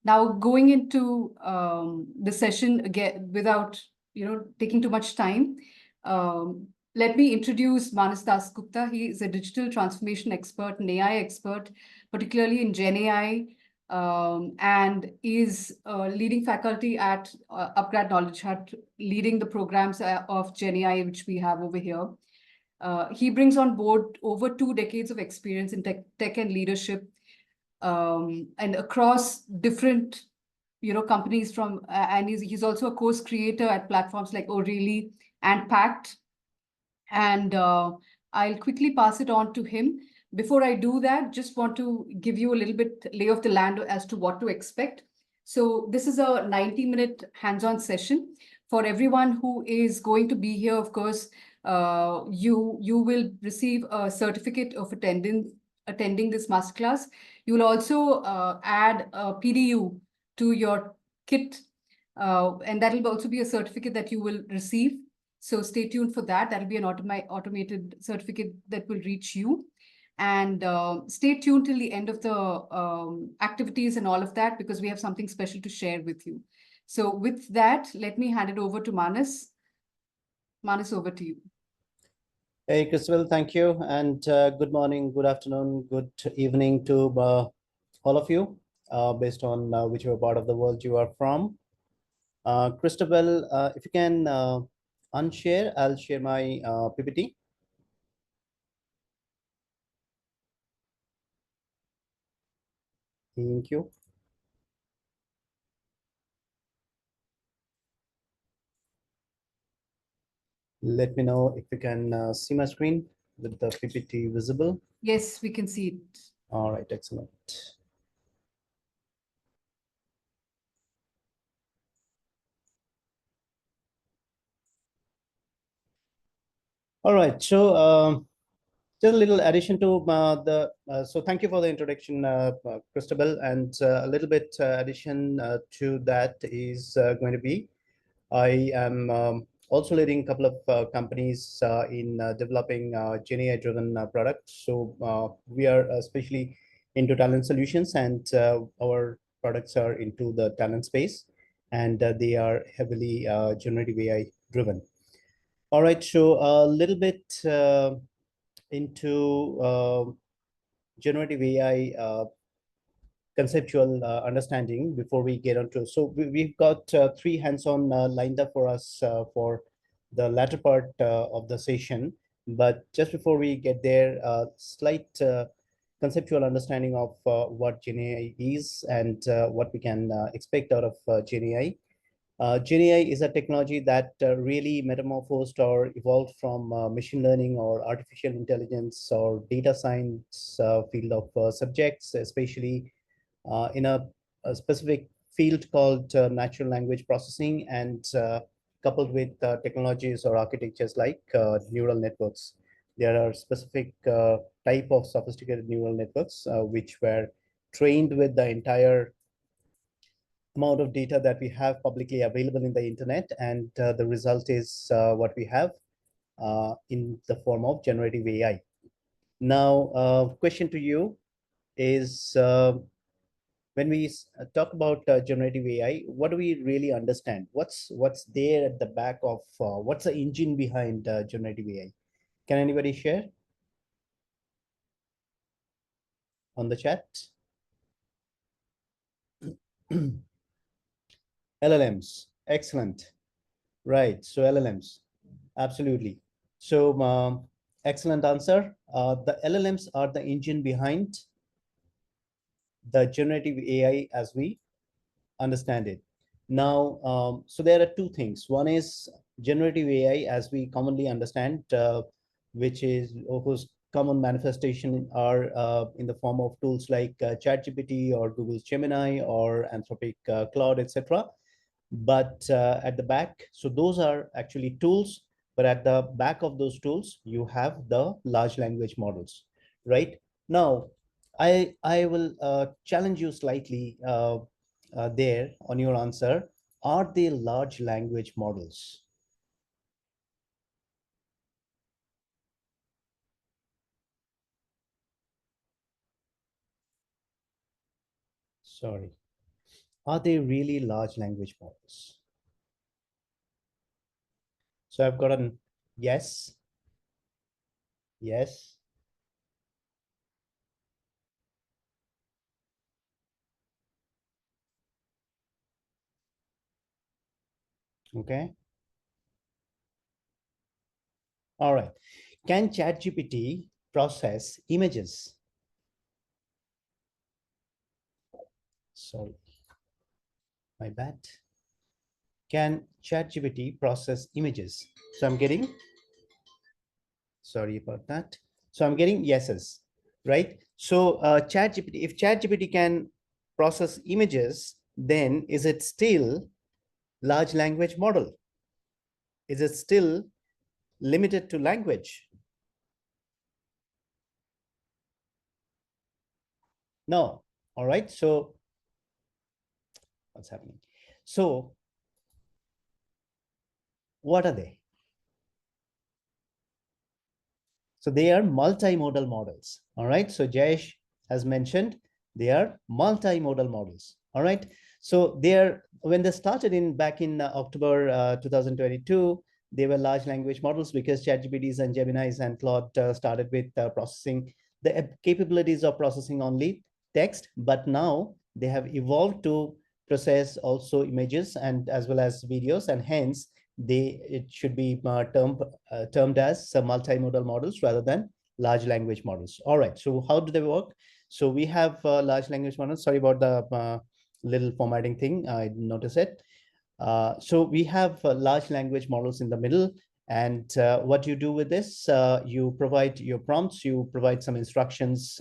Now, going into the session again without taking too much time, let me introduce Manas Das Gupta. He is a digital transformation expert, an AI expert, particularly in Gen AI, and is leading faculty at upGrad KnowledgeHut, leading the programs of Gen AI, which we have over here. He brings on board over 2 decades of experience in tech and leadership, and across different companies from and he's also a course creator at platforms like O'Reilly and Pact. And I'll quickly pass it on to him. Before I do that, just want to give you a little bit lay of the land as to what to expect. So this is a 90-minute hands-on session. For everyone who is going to be here, of course, you will receive a certificate of attending this masterclass. You will also add a PDU to your kit, and that will also be a certificate that you will receive. So stay tuned for that. That'll be an automated certificate that will reach you. And stay tuned till the end of the activities and all of that, because we have something special to share with you. So with that, let me hand it over to Manas. Manas, over to you. Hey, Christabel, thank you. And good morning, good afternoon, good evening to all of you, based on whichever part of the world you are from. Christabel, if you can unshare, I'll share my PPT. Thank you. Let me know if you can see my screen with the PPT visible. Yes, we can see it. All right, excellent. All right, so just a little addition to so thank you for the introduction, Christabel, and a little bit addition to that is going to be, I am also leading a couple of companies in developing Gen AI-driven products. So we are especially into talent solutions, and our products are into the talent space, and they are heavily generative AI driven. All right, so a little bit into generative AI conceptual understanding before we get onto. So we've got 3 hands-on lined up for us for the latter part of the session. But just before we get there, slight conceptual understanding of what Gen AI is and what we can expect out of Gen AI. Gen AI is a technology that really metamorphosed or evolved from machine learning or artificial intelligence or data science field of subjects, especially in a specific field called natural language processing, and coupled with technologies or architectures like neural networks. There are specific type of sophisticated neural networks which were trained with the entire amount of data that we have publicly available in the internet, and the result is what we have in the form of generative AI. Now, question to you is, when we talk about generative AI, what do we really understand? What's there at the back of, what's the engine behind generative AI? Can anybody share on the chat? LLMs, excellent. Right, so LLMs, absolutely. So excellent answer. The LLMs are the engine behind the generative AI as we understand it. Now, so there are 2 things. One is generative AI as we commonly understand, which is, of course, common manifestation are in the form of tools like ChatGPT or Google's Gemini or Anthropic Claude, etc. But at the back, so those are actually tools, but at the back of those tools, you have the large language models, right? Now, I will challenge you slightly there on your answer. Are they large language models? Sorry. Are they really large language models? So I've got an yes, yes. Okay. All right. Can ChatGPT process images? Sorry, my bad. Can ChatGPT process images? So I'm getting, sorry about that. So I'm getting yeses, right? So ChatGPT, if ChatGPT can process images, then is it still large language model? Is it still limited to language? No. All right. So what's happening? So what are they? So they are multimodal models. All right. So Jayesh has mentioned they are multimodal models. All right. So they are, when they started in back in October 2022, they were large language models because ChatGPTs and Geminis and Claude started with processing the capabilities of processing only text, but now they have evolved to process also images and as well as videos, and hence it should be termed as multimodal models rather than large language models. All right, so how do they work? So we have large language models. Sorry about the little formatting thing, I didn't notice it. So we have large language models in the middle, and what you do with this, you provide your prompts, you provide some instructions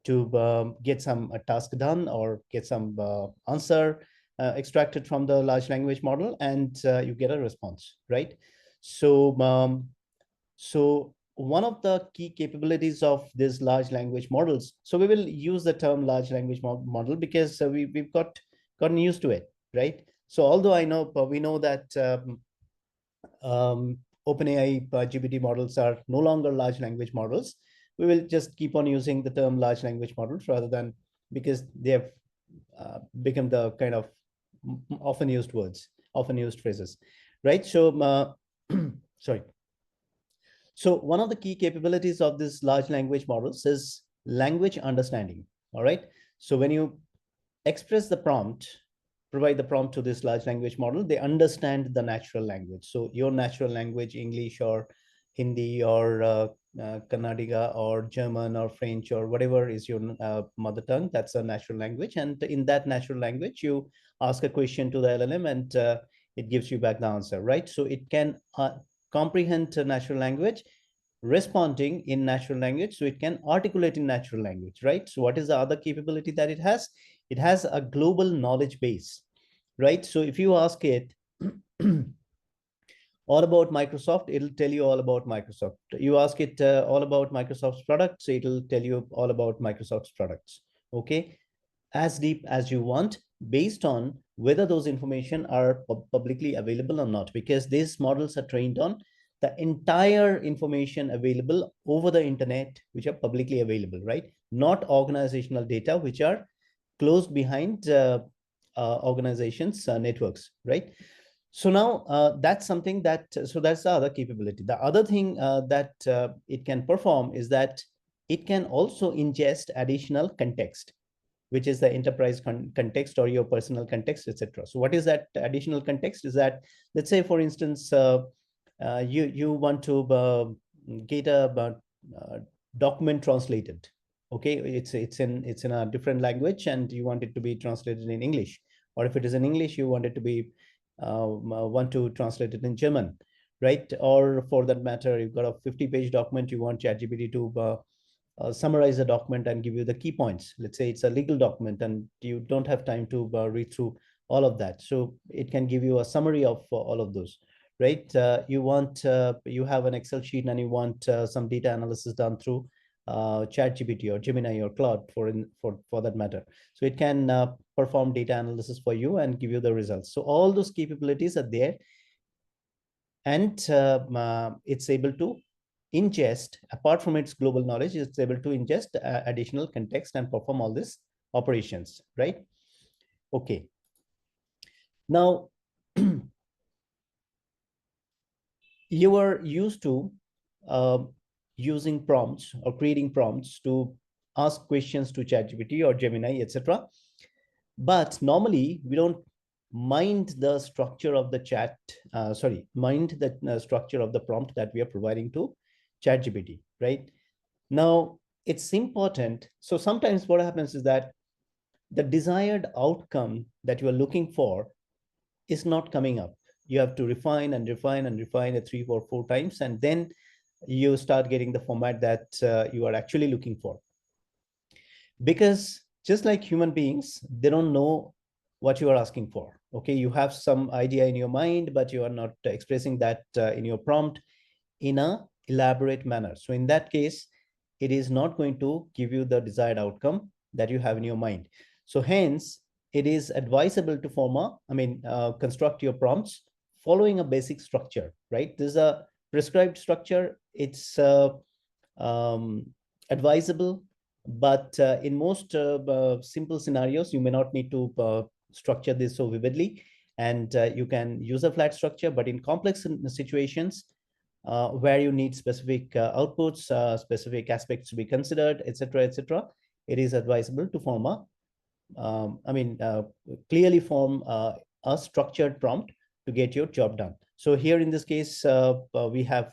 to get some task done or get some answer extracted from the large language model, and you get a response, right? So, so one of the key capabilities of these large language models, so we will use the term large language model because we've gotten used to it, right? So although I know we know that OpenAI GPT models are no longer large language models, we will just keep on using the term large language models rather than, because they have become the kind of often used words, often used phrases, right? So, sorry. So one of the key capabilities of this large language models is language understanding. All right. So when you express the prompt, provide the prompt to this large language model, they understand the natural language. So your natural language, English or Hindi or Kannadiga or German or French or whatever is your mother tongue, that's a natural language. And in that natural language, you ask a question to the LLM and it gives you back the answer, right? So it can comprehend natural language, responding in natural language, so it can articulate in natural language, right? So what is the other capability that it has? It has a global knowledge base, right? So if you ask it all about Microsoft, it'll tell you all about Microsoft. You ask it all about Microsoft's products, it'll tell you all about Microsoft's products. Okay, as deep as you want, based on whether those information are publicly available or not, because these models are trained on the entire information available over the internet, which are publicly available, right? Not organizational data, which are closed behind organizations' networks, right? So now that's something that, so that's the other capability. The other thing that it can perform is that it can also ingest additional context, which is the enterprise context or your personal context, etc. So what is that additional context? Is that, let's say, for instance, you want to get a document translated. Okay, it's in a different language and you want it to be translated in English, or if it is in English, you want it to be want to translate it in German, right? Or for that matter, you've got a 50-page document, you want ChatGPT to summarize the document and give you the key points. Let's say it's a legal document and you don't have time to read through all of that. So it can give you a summary of all of those, right? You have an Excel sheet and you want some data analysis done through ChatGPT or Gemini or Claude for that matter. So it can perform data analysis for you and give you the results. So all those capabilities are there, and it's able to ingest, apart from its global knowledge, it's able to ingest additional context and perform all these operations, right? Okay. Now, you are used to using prompts or creating prompts to ask questions to ChatGPT or Gemini, etc. But normally we don't mind the structure of the mind the structure of the prompt that we are providing to ChatGPT, right? Now, it's important. So sometimes what happens is that the desired outcome that you are looking for is not coming up. You have to refine and refine and refine it 3 or 4 times, and then you start getting the format that you are actually looking for. Because just like human beings, they don't know what you are asking for. Okay, you have some idea in your mind, but you are not expressing that in your prompt in a elaborate manner. So in that case, it is not going to give you the desired outcome that you have in your mind. So hence, it is advisable to construct your prompts following a basic structure, right? There's a prescribed structure. It's um, advisable, but in most simple scenarios, you may not need to structure this so vividly, and you can use a flat structure. But in complex situations, where you need specific outputs, specific aspects to be considered, etc., etc., it is advisable to form clearly form a structured prompt to get your job done. So here in this case, we have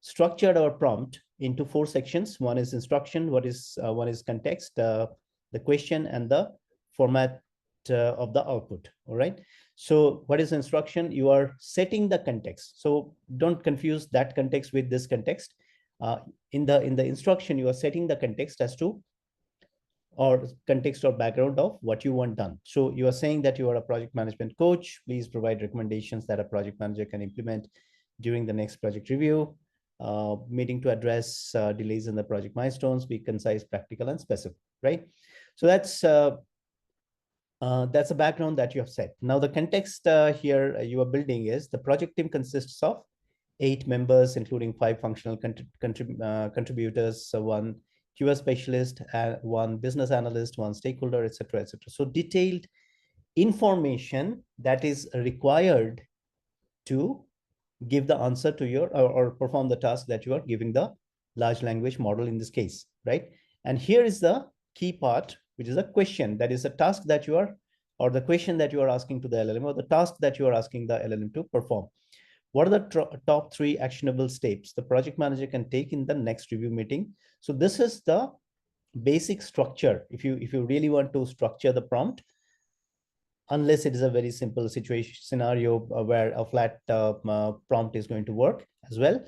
structured our prompt into 4 sections. One is instruction, one is context, the question, and the format of the output. All right. So what is instruction? You are setting the context. So don't confuse that context with this context. In the instruction, you are setting the context as to or context or background of what you want done. So you are saying that you are a project management coach. Please provide recommendations that a project manager can implement during the next project review. Meeting to address delays in the project milestones, be concise, practical, and specific, right? So that's a background that you have set. Now the context here you are building is the project team consists of 8 members, including 5 functional contributors, 1 QA specialist, 1 business analyst, 1 stakeholder, etc., etc. So detailed information that is required to give the answer to your or perform the task that you are giving the large language model in this case, right? And here is the key part, which is a question. That is a task that you are, or the question that you are asking to the LLM, or the task that you are asking the LLM to perform. What are the top 3 actionable steps the project manager can take in the next review meeting? So this is the basic structure. If you really want to structure the prompt, unless it is a very simple situation scenario where a flat prompt is going to work as well,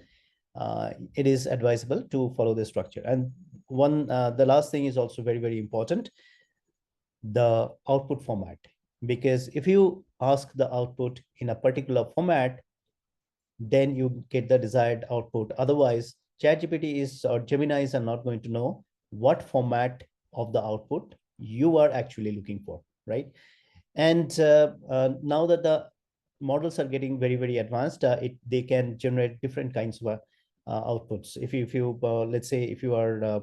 it is advisable to follow this structure. And the last thing is also very, very important, the output format. Because if you ask the output in a particular format, then you get the desired output. Otherwise, ChatGPT or Geminis are not going to know what format of the output you are actually looking for, right? And now that the models are getting very, very advanced, they can generate different kinds of outputs. If you let's say if you are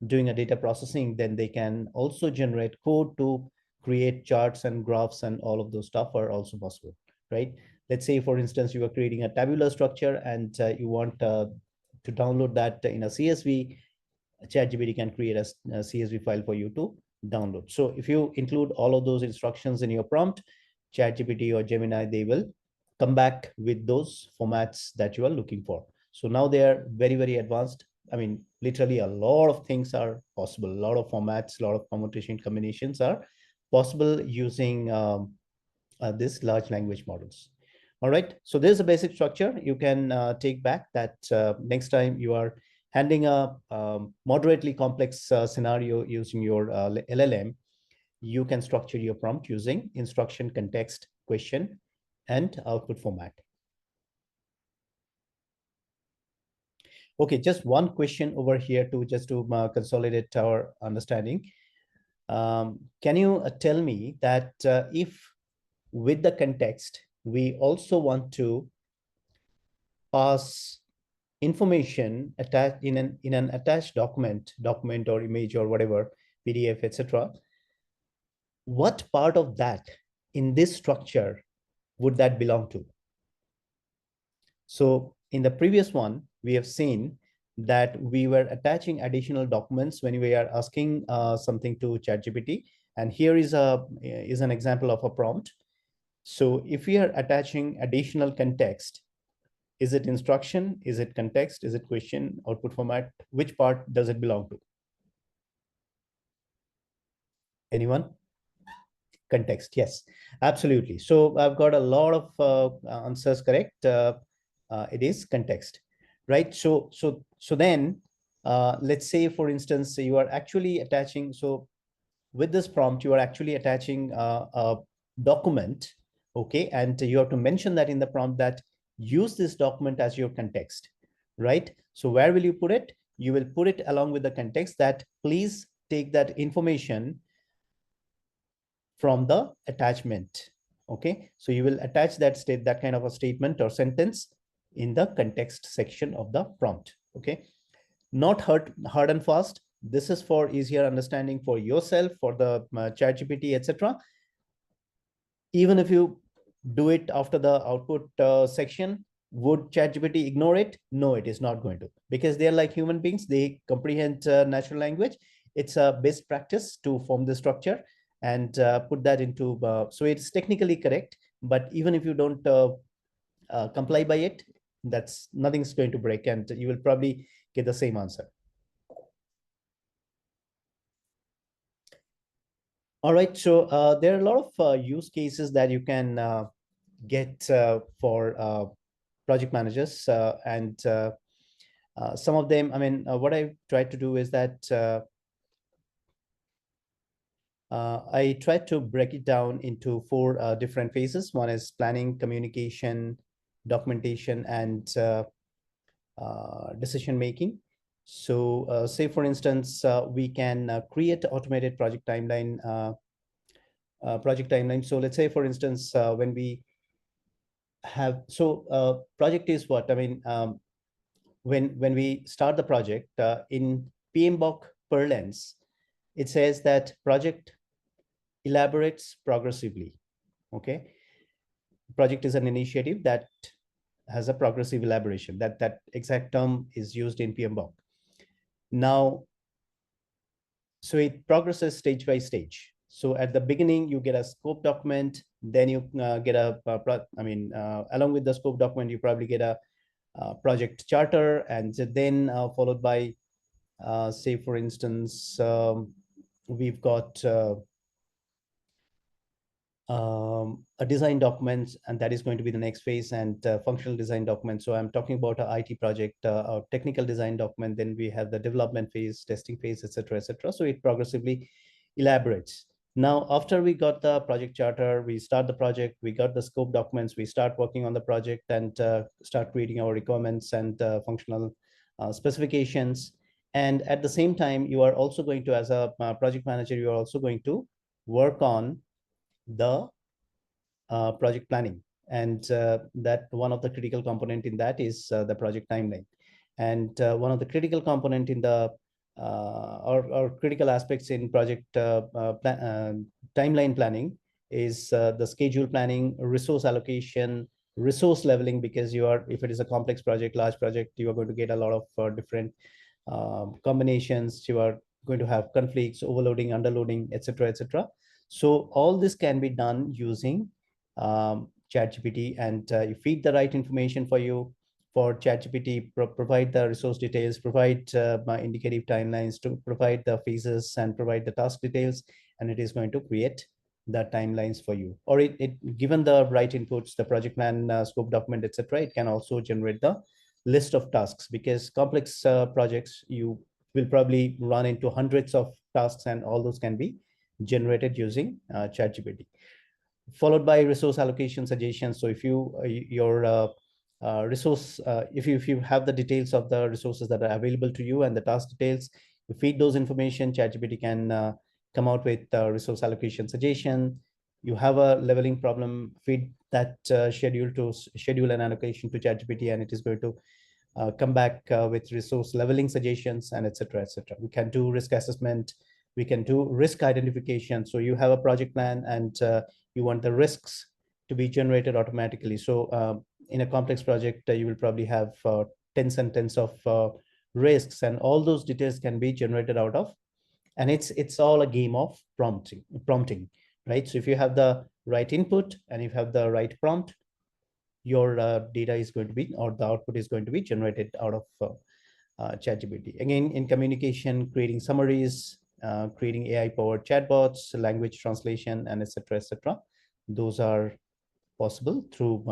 doing a data processing, then they can also generate code to create charts and graphs, and all of those stuff are also possible, right? Let's say, for instance, you are creating a tabular structure and you want to download that in a CSV. ChatGPT can create a CSV file for you to download. So if you include all of those instructions in your prompt, ChatGPT or Gemini, they will come back with those formats that you are looking for. So now they are very, very advanced. I mean, literally a lot of things are possible. A lot of formats, a lot of permutation combinations are possible using these large language models. All right, so there's a basic structure. You can take back that next time you are handling a moderately complex scenario using your LLM, you can structure your prompt using instruction, context, question, and output format. Okay, just one question over here just to consolidate our understanding. Can you tell me that if with the context, we also want to pass information attached in an attached document or image or whatever, PDF, etc., what part of that in this structure would that belong to? So in the previous one, we have seen that we were attaching additional documents when we are asking something to ChatGPT. And here is an example of a prompt. So if we are attaching additional context, is it instruction? Is it context? Is it question, output format? Which part does it belong to? Anyone? Context, yes, absolutely. So I've got a lot of answers correct. It is context, right? So then let's say, for instance, you are actually attaching. So with this prompt, you are actually attaching a document, okay? And you have to mention that in the prompt that use this document as your context, right? So where will you put it? You will put it along with the context that please take that information from the attachment. Okay, so you will attach that kind of a statement or sentence in the context section of the prompt. Okay, not hard and fast. This is for easier understanding for yourself, for the ChatGPT, etc. Even if you do it after the output section, would ChatGPT ignore it? No, it is not going to, because they are like human beings. They comprehend natural language. It's a best practice to form the structure and put that into, so it's technically correct, but even if you don't comply by it, that's nothing's going to break and you will probably get the same answer. All right, so there are a lot of use cases that you can get for project managers, and some of them, I mean, what I tried to do is that I tried to break it down into 4 different phases. One is planning, communication, documentation, and decision making. So say, for instance, we can create automated project timeline. So let's say, for instance, when we have, so project is what? I mean, when we start the project in PMBOK parlance, it says that project elaborates progressively. Okay, project is an initiative that has a progressive elaboration. That exact term is used in PMBOK. Now, so it progresses stage by stage. So at the beginning, you get a scope document, then you get along with the scope document, you probably get a project charter, and then followed by, say, for instance, we've got a design document, and that is going to be the next phase, and functional design document. So I'm talking about an IT project, a technical design document. Then we have the development phase, testing phase, etc., etc. So it progressively elaborates. Now, after we got the project charter, we start the project, we got the scope documents, we start working on the project and start creating our requirements and functional specifications. And at the same time, you are also going to, as a project manager, you are also going to work on the project planning. And that one of the critical component in that is the project timeline. And one of the critical component in the or critical aspects in project timeline planning is the schedule planning, resource allocation, resource leveling, because you are, if it is a complex project, large project, you are going to get a lot of different combinations. You are going to have conflicts, overloading, underloading, etc., etc. So all this can be done using ChatGPT, and you feed the right information for you. For ChatGPT, provide the resource details, provide indicative timelines, to provide the phases and provide the task details, and it is going to create the timelines for you. Or given the right inputs, the project plan, scope document, etc., it can also generate the list of tasks, because complex projects, you will probably run into hundreds of tasks, and all those can be generated using ChatGPT. Followed by resource allocation suggestions. So if you resource, if you have the details of the resources that are available to you and the task details, you feed those information, ChatGPT can come out with resource allocation suggestion. You have a leveling problem, feed that schedule and allocation to ChatGPT, and it is going to come back with resource leveling suggestions, and etc., etc. We can do risk assessment, We can do risk identification. So you have a project plan and you want the risks to be generated automatically. So in a complex project, you will probably have tens and tens of risks, and all those details can be generated out of. And it's all a game of prompting, right? So if you have the right input and if you have the right prompt, your data is going to be, or the output is going to be generated out of ChatGPT. Again, in communication, creating summaries, creating AI-powered chatbots, language translation, and etc., etc. Those are possible through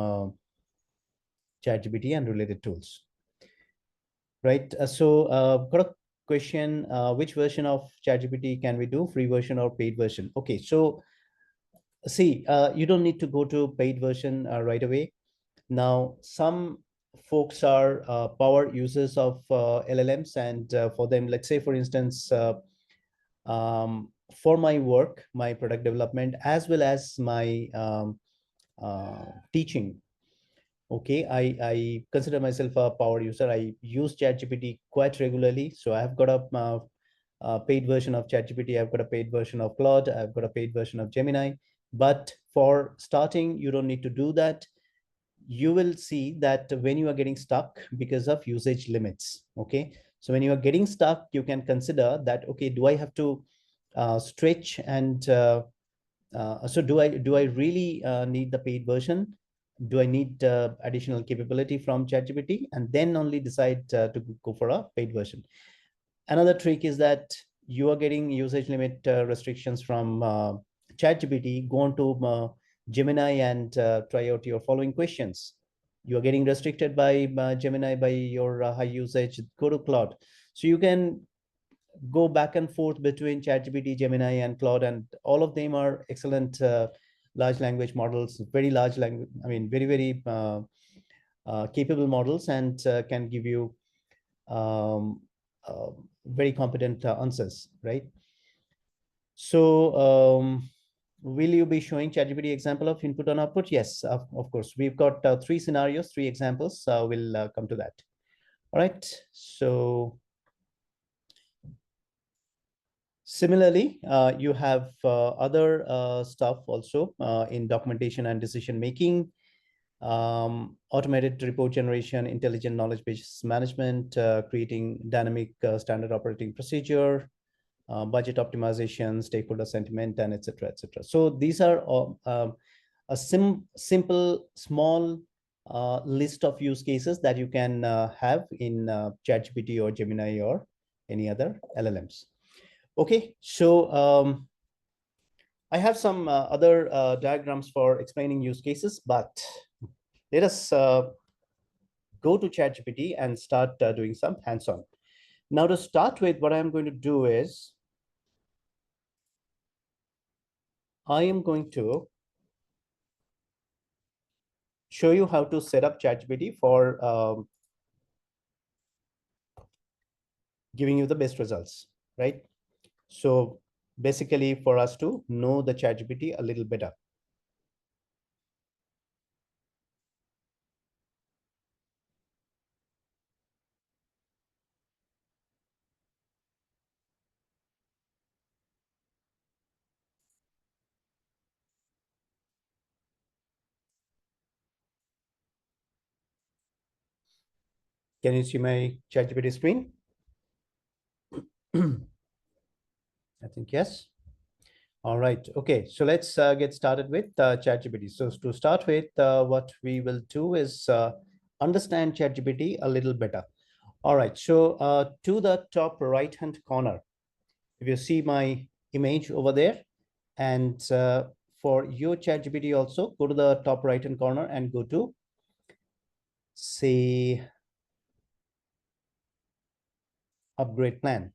ChatGPT and related tools, right? Got a question: which version of ChatGPT can we do? Free version or paid version? Okay, so see, you don't need to go to paid version right away. Now, some folks are power users of LLMs, and for them, let's say, for instance, for my work, my product development, as well as my teaching, okay, I consider myself a power user. I use ChatGPT quite regularly. So I've got a paid version of ChatGPT. I've got a paid version of Claude. I've got a paid version of Gemini. But for starting, you don't need to do that. You will see that when you are getting stuck because of usage limits, okay? So when you are getting stuck, you can consider that, okay, do I have to stretch and so do I really need the paid version? Do I need additional capability from ChatGPT? And then only decide to go for a paid version. Another trick is that you are getting usage limit restrictions from ChatGPT. Go on to Gemini and try out your following questions. You are getting restricted by Gemini by your high usage. Go to Claude. So you can go back and forth between ChatGPT, Gemini, and Claude, and all of them are excellent large language models, very large language, I mean, very, very capable models, and can give you very competent answers, right? So will you be showing ChatGPT example of input and output? Yes, of course. We've got 3 scenarios, 3 examples. We'll come to that. All right. So similarly, you have other stuff also in documentation and decision making, automated report generation, intelligent knowledge base management, creating dynamic standard operating procedure, budget optimization, stakeholder sentiment, and etc., etc. So these are a simple, small list of use cases that you can have in ChatGPT or Gemini or any other LLMs. Okay, so I have some other diagrams for explaining use cases, but let us go to ChatGPT and start doing some hands-on. Now, to start with, what I'm going to do is I am going to show you how to set up ChatGPT for giving you the best results, right? So basically for us to know the ChatGPT a little better. Can you see my ChatGPT screen? I think yes. All right. Okay. So let's get started with ChatGPT. So to start with, what we will do is understand ChatGPT a little better. All right. So to the top right-hand corner, if you see my image over there, and for your ChatGPT also, go to the top right-hand corner and go to, say, upgrade plan.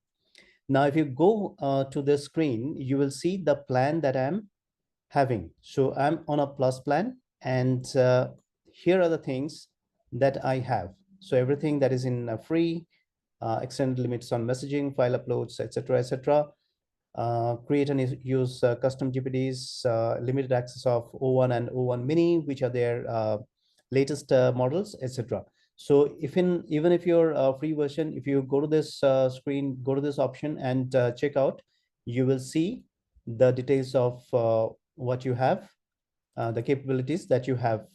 Now, if you go to the screen, you will see the plan that I'm having. So I'm on a plus plan, and here are the things that I have. So everything that is in free, extended limits on messaging, file uploads, etc., etc. Create and use custom GPTs, limited access of O1 and O1 mini, which are their latest models, etc. So even if you're a free version, if you go to this screen, go to this option and check out, you will see the details of what you have, the capabilities that you have,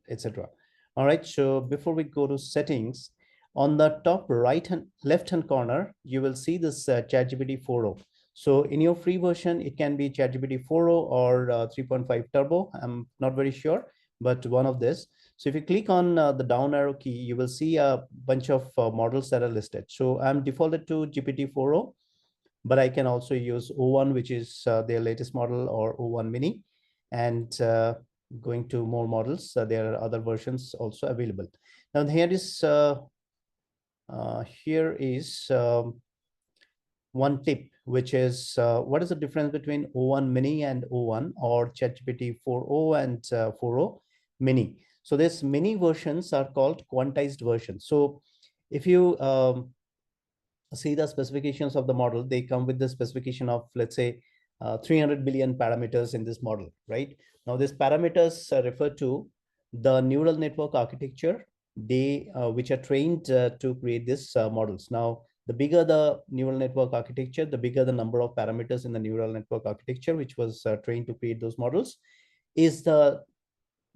etc. All right, so before we go to settings, on the top left hand corner, you will see this ChatGPT 4.0. So in your free version, it can be ChatGPT 4.0 or 3.5 Turbo. I'm not very sure, but one of this. So if you click on the down arrow key, you will see a bunch of models that are listed. So I'm defaulted to GPT 4.0, but I can also use O1, which is their latest model, or O1 mini. And going to more models, there are other versions also available. Now here is one tip, which is what is the difference between O1 mini and O1, or ChatGPT 4.0 and 4.0 mini. So these mini versions are called quantized versions. So if you see the specifications of the model, they come with the specification of, let's say, 300 billion parameters in this model, right? Now, these parameters refer to the neural network architecture which are trained to create these models. Now, the bigger the neural network architecture, the bigger the number of parameters in the neural network architecture, which was trained to create those models, is the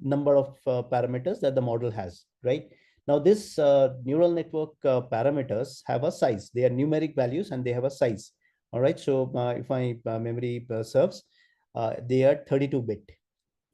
number of parameters that the model has, right? Now, this neural network parameters have a size. They are numeric values and they have a size. All right. So if my memory serves, they are 32-bit.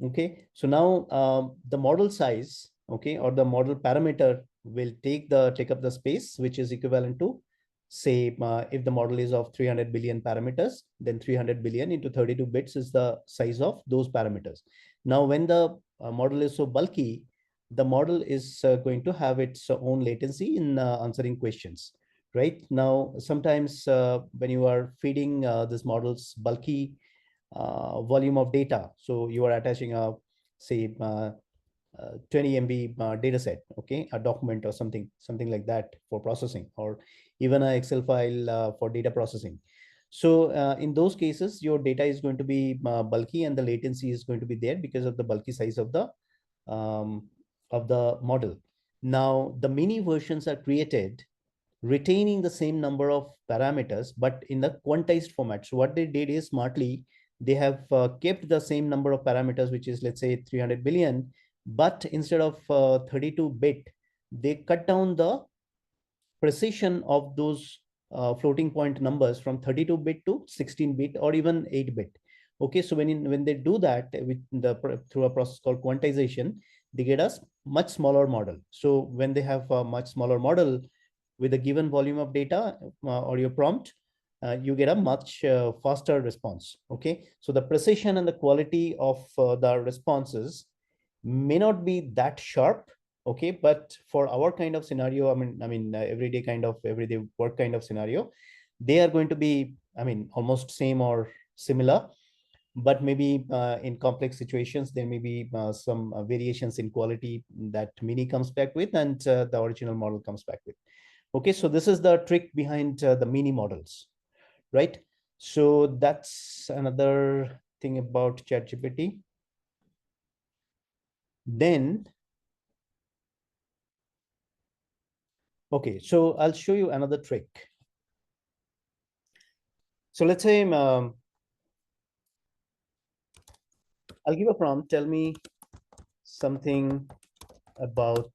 Okay. So now the model size, okay, or the model parameter will take up the space, which is equivalent to, say, if the model is of 300 billion parameters, then 300 billion into 32 bits is the size of those parameters. Now, when the model is so bulky, the model is going to have its own latency in answering questions. Right now, sometimes when you are feeding this model's bulky volume of data, so you are attaching a, say, 20 MB data set, okay, a document or something like that for processing, or even an Excel file for data processing. So in those cases, your data is going to be bulky, and the latency is going to be there because of the bulky size um, of the model. Now, the mini versions are created retaining the same number of parameters, but in the quantized format. So what they did is, smartly, they have kept the same number of parameters, which is, let's say, 300 billion, but instead of 32-bit, they cut down the precision of those floating point numbers from 32-bit to 16-bit or even 8-bit. Okay, so when they do that through a process called quantization, they get a much smaller model. So when they have a much smaller model with a given volume of data or your prompt, you get a much faster response. Okay, so the precision and the quality of the responses may not be that sharp. Okay, but for our kind of scenario, everyday work kind of scenario, they are going to be, almost same or similar. But maybe in complex situations, there may be some variations in quality that mini comes back with, and the original model comes back with. Okay, so this is the trick behind the mini models, right? So that's another thing about ChatGPT. Then, okay, so I'll show you another trick. So let's say I'll give a prompt. Tell me something about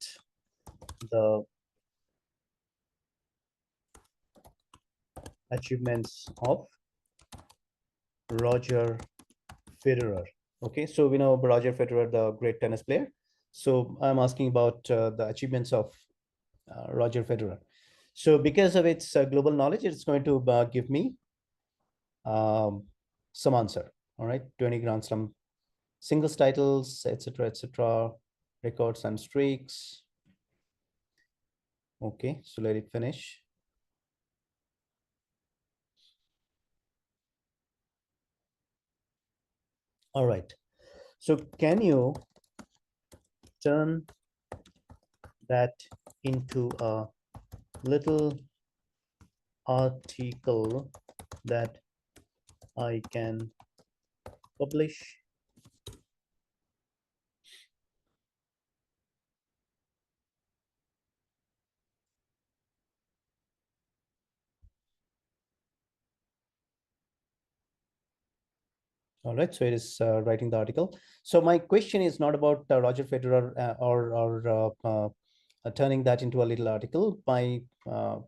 the achievements of Roger Federer. Okay, so we know Roger Federer, the great tennis player. So I'm asking about the achievements of Roger Federer. So because of its global knowledge, it's going to give me some answer. All right, 20 Grand Slam singles titles, etc., records and streaks. Okay, so let it finish. All right, so can you turn that into a little article that I can publish? All right, so it is writing the article. So my question is not about Roger Federer or turning that into a little article. My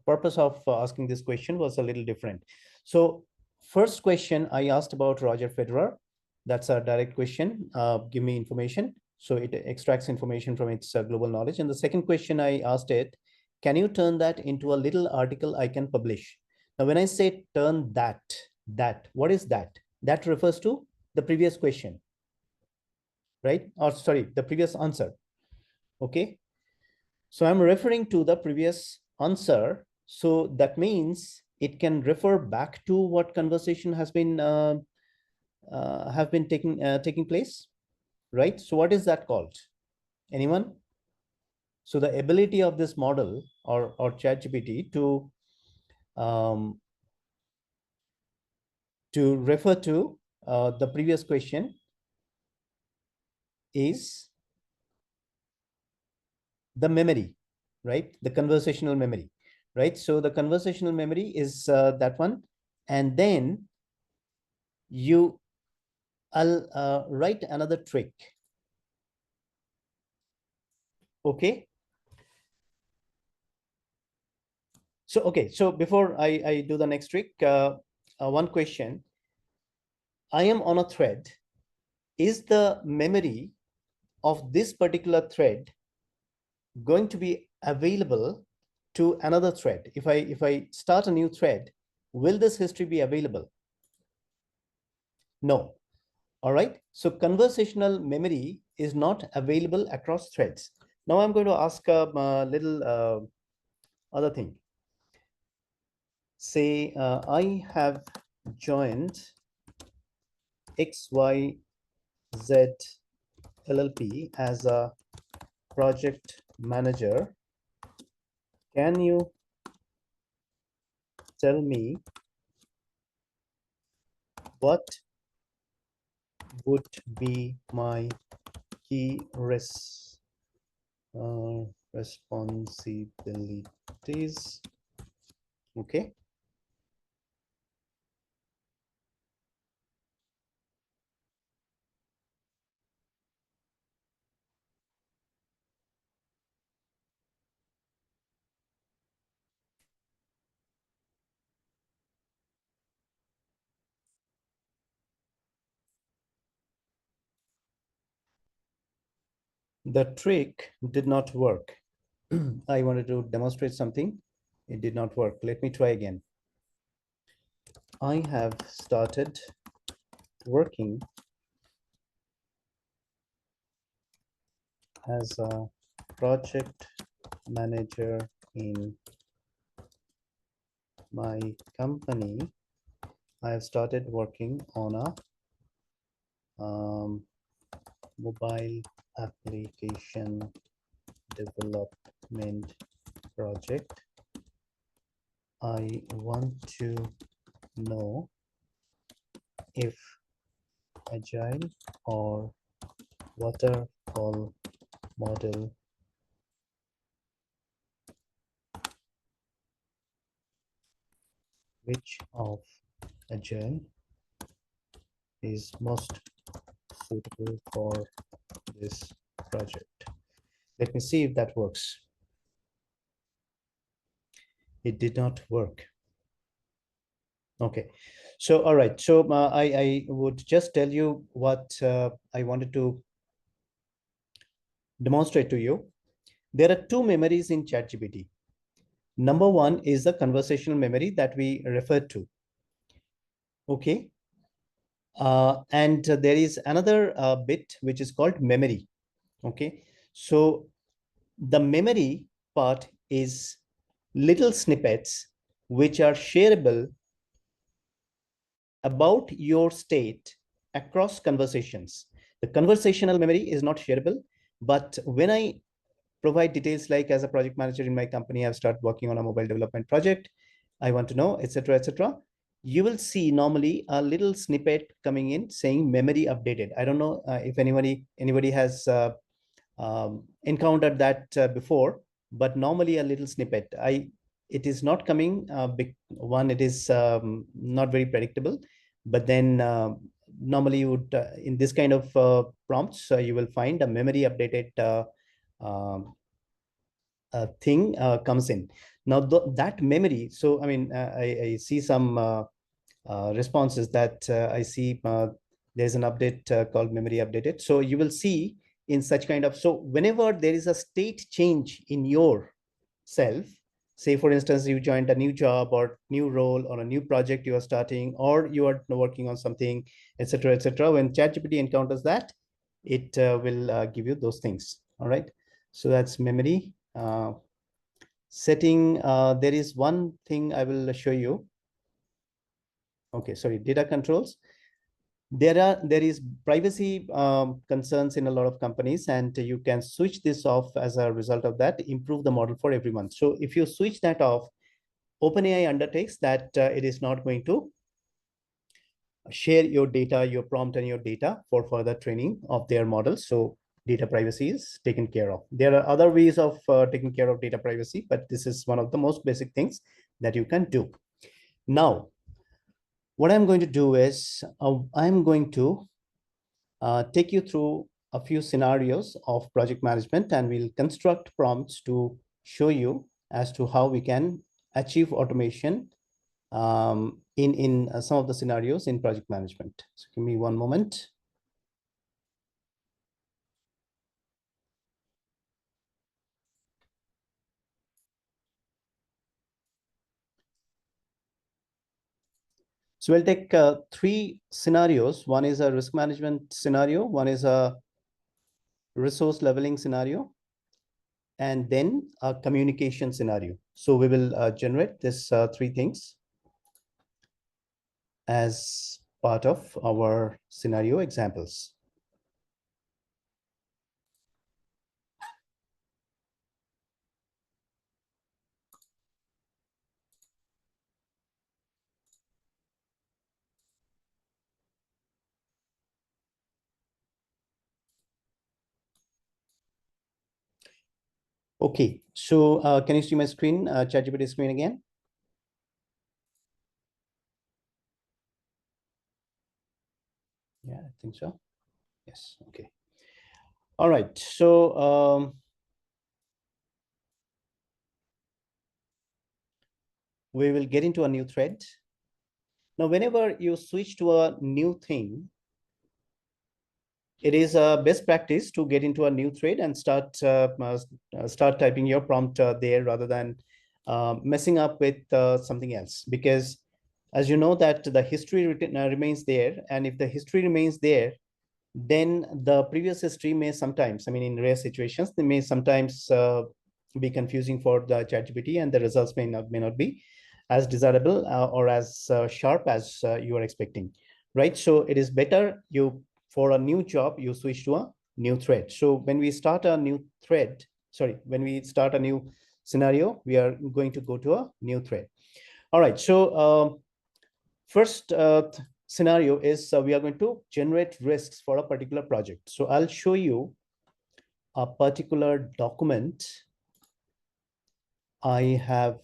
purpose of asking this question was a little different. So first question I asked about Roger Federer. That's a direct question. Give me information. So it extracts information from its global knowledge. And the second question I asked it, can you turn that into a little article I can publish? Now, when I say turn that, what is that? That refers to the previous question, right? Or sorry, the previous answer. Okay. So I'm referring to the previous answer. So that means it can refer back to what conversation has been taking place, right? So what is that called? Anyone? So the ability of this model or ChatGPT to refer to the previous question is the memory, right? The conversational memory, right? So the conversational memory is that one. And then I'll write another trick. Okay. So, okay. So before I do the next trick, one question. I am on a thread. Is the memory of this particular thread going to be available to another thread? If I start a new thread, will this history be available? No. All right. So conversational memory is not available across threads. Now I'm going to ask a little other thing. Say I have joined XYZ LLP as a project manager. Can you tell me what would be my key responsibilities? Okay. The trick did not work. I wanted to demonstrate something. It did not work. Let me try again. I have started working as a project manager in my company. I have started working on a mobile application development project. I want to know if agile or waterfall model which of agile is most suitable for this project. Let me see if that works. It did not work. Okay. So, all right. So I would just tell you what I wanted to demonstrate to you. There are two memories in ChatGPT. Number one is the conversational memory that we referred to. Okay. And there is another bit which is called memory. Okay. So the memory part is little snippets which are shareable about your state across conversations. The conversational memory is not shareable, but when I provide details like as a project manager in my company, I've started working on a mobile development project, I want to know, etc., etc., you will see normally a little snippet coming in saying memory updated. I don't know if anybody has encountered that before, but normally a little snippet. It is not coming big one. It is not very predictable, but then normally you would, in this kind of prompts, you will find a memory updated um, thing comes in. Now that memory, so I mean, I see some responses that I see there's an update called memory updated. So you will see in such kind of, so whenever there is a state change in your self, say for instance, you joined a new job or new role or a new project you are starting, or you are working on something, etc., etc. When ChatGPT encounters that, it will give you those things. All right. So that's memory setting. There is one thing I will show you. Okay, sorry, data controls. There is privacy concerns in a lot of companies, and you can switch this off. As a result of that, improve the model for everyone. So if you switch that off, OpenAI undertakes that it is not going to share your data, your prompt and your data for further training of their models. So data privacy is taken care of. There are other ways of taking care of data privacy, but this is one of the most basic things that you can do. Now, what I'm going to do is I'm going to take you through a few scenarios of project management, and we'll construct prompts to show you as to how we can achieve automation in some of the scenarios in project management. So give me one moment. So we'll take three scenarios. One is a risk management scenario, one is a resource leveling scenario, and then a communication scenario. So we will generate this three things as part of our scenario examples. Okay, so can you see my screen, ChatGPT screen again? Yeah, I think so. Yes, okay. All right, so we will get into a new thread. Now, whenever you switch to a new thing, it is a best practice to get into a new thread and start typing your prompt there, rather than messing up with something else, because as you know that the history remains there, and if the history remains there, then the previous history may sometimes, I mean, in rare situations, they may sometimes be confusing for the ChatGPT, and the results may not be as desirable or as sharp as you are expecting, right? So it is better you, for a new job, you switch to a new thread. So when we start a new thread, sorry, when we start a new scenario, we are going to go to a new thread. All right, so first scenario is we are going to generate risks for a particular project. So I'll show you a particular document I have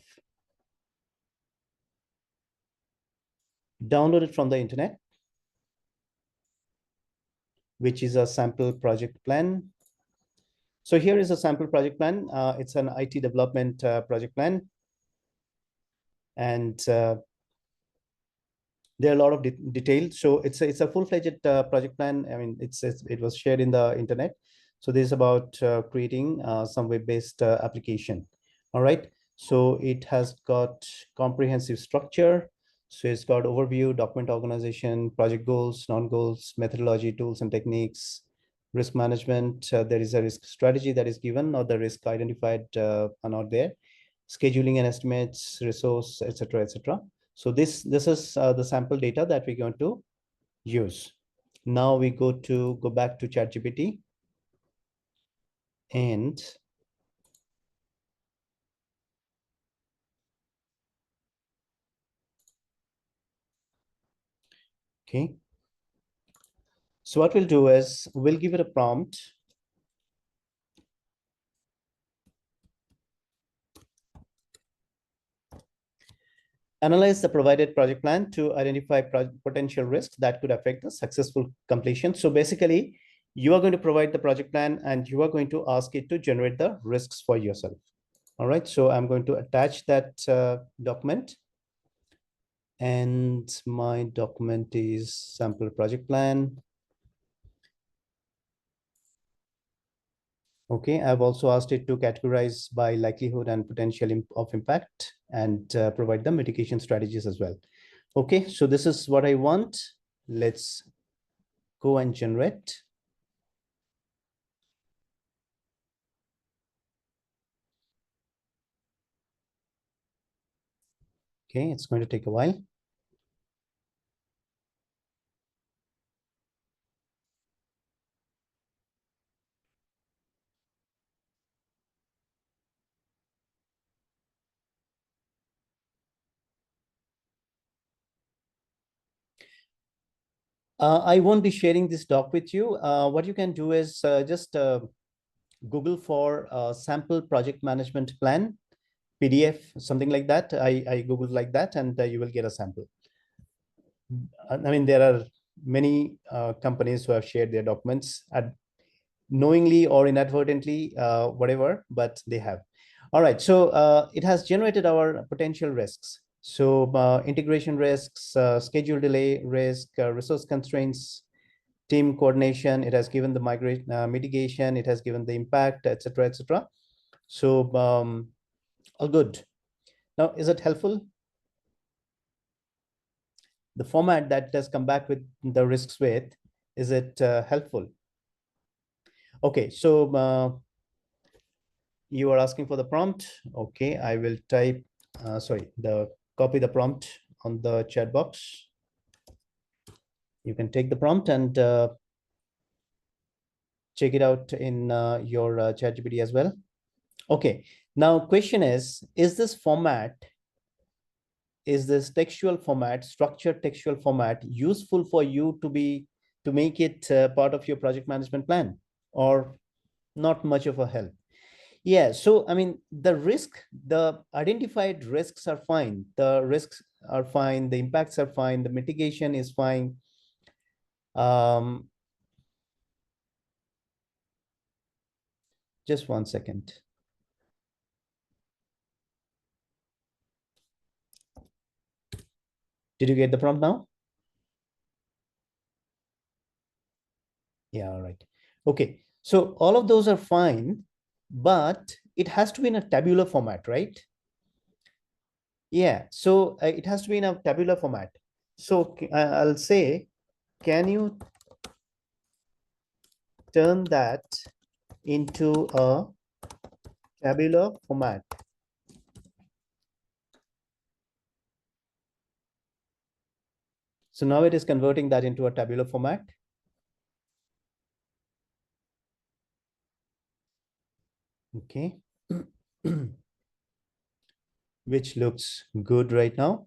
downloaded from the internet, which is a sample project plan. So here is a sample project plan. It's an IT development project plan. And there are a lot of details. So it's a full-fledged project plan. I mean, it was shared in the internet. So this is about creating some web-based application. All right. So it has got comprehensive structure. So it's got overview, document organization, project goals, non-goals, methodology, tools and techniques, risk management. There is a risk strategy that is given, or the risk identified are not there. Scheduling and estimates, resource, etc., etc. So this is the sample data that we're going to use. Now we go back to ChatGPT, and okay. So what we'll do is we'll give it a prompt. Analyze the provided project plan to identify potential risks that could affect the successful completion. So basically, you are going to provide the project plan and you are going to ask it to generate the risks for yourself. All right, so I'm going to attach that document. And my document is sample project plan. Okay, I've also asked it to categorize by likelihood and potential of impact and provide the mitigation strategies as well. Okay, so this is what I want. Let's go and generate. Okay, it's going to take a while. I won't be sharing this doc with you. What you can do is just Google for sample project management plan, PDF, something like that. I Googled like that, and you will get a sample. I mean, there are many companies who have shared their documents knowingly or inadvertently, whatever, but they have. All right, so it has generated our potential risks. So integration risks, schedule delay risk, resource constraints, team coordination. It has given the mitigation. It has given the impact, etc., etc. So all good. Now, is it helpful? The format that has come back with the risks with, is it helpful? Okay, so you are asking for the prompt. Okay, I will type, copy the prompt on the chat box. You can take the prompt and check it out in your ChatGPT as well. Okay, now question is this format, is this textual format, structured textual format useful for you to make it part of your project management plan, or not much of a help? Yeah, so I mean, the identified risks are fine. The risks are fine. The impacts are fine. The mitigation is fine. Just 1 second. Did you get the prompt now? Yeah, all right. Okay, so all of those are fine, but it has to be in a tabular format, right? Yeah, so it has to be in a tabular format. So I'll say, can you turn that into a tabular format? So now it is converting that into a tabular format. Okay. Which looks good right now.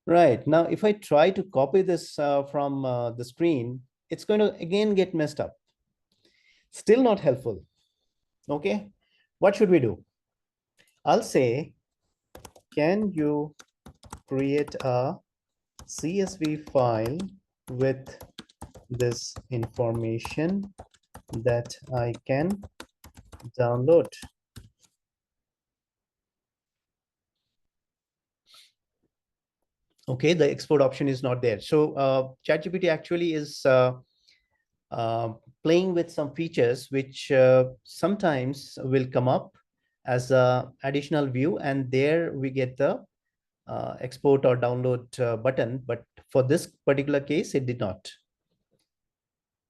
Right, now if I try to copy this from the screen, it's going to again get messed up. Still not helpful. Okay, what should we do? I'll say, can you create a CSV file with this information that I can download? Okay, the export option is not there. So ChatGPT actually is playing with some features which sometimes will come up as a additional view, and there we get the export or download button, but for this particular case it did not.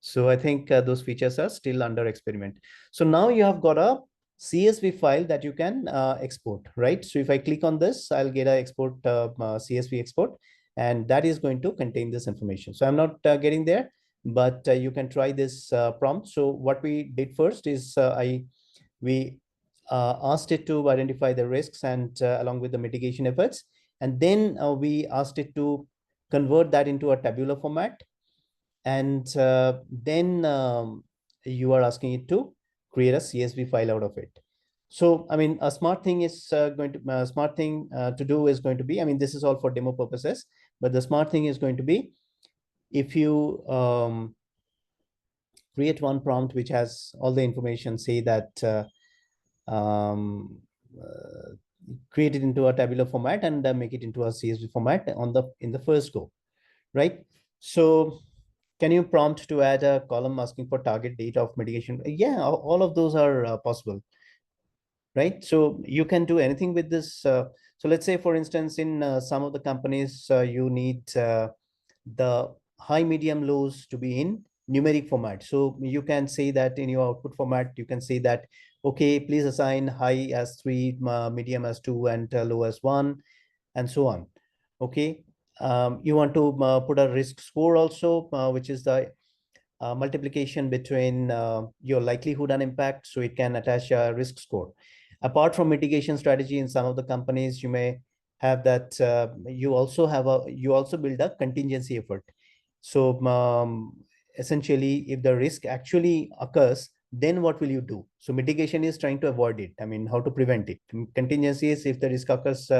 So I think those features are still under experiment. So now you have got a CSV file that you can export, right? So if I click on this, I'll get a export CSV export, and that is going to contain this information. So I'm not getting there, but you can try this prompt. So what we did first is we asked it to identify the risks and along with the mitigation efforts. And then we asked it to convert that into a tabular format. And then you are asking it to create a CSV file out of it. So, I mean, a smart thing is to do is going to be, I mean, this is all for demo purposes, but the smart thing is going to be, if you create one prompt which has all the information, say that um, uh, create it into a tabular format and make it into a CSV format in the first go, right? So can you prompt to add a column asking for target date of mitigation? Yeah, all of those are possible, right? So you can do anything with this. So let's say, for instance, in some of the companies, you need the high, medium, lows to be in numeric format. So you can say that in your output format, you can say that, okay, please assign high as 3, medium as 2, and low as 1, and so on. Okay. You want to put a risk score also, which is the multiplication between your likelihood and impact, so it can attach a risk score. Apart from mitigation strategy, in some of the companies, you may have that you also build a contingency effort. So essentially, if the risk actually occurs, then what will you do? So mitigation is trying to avoid it. I mean, how to prevent it. Contingency is, if the risk occurs,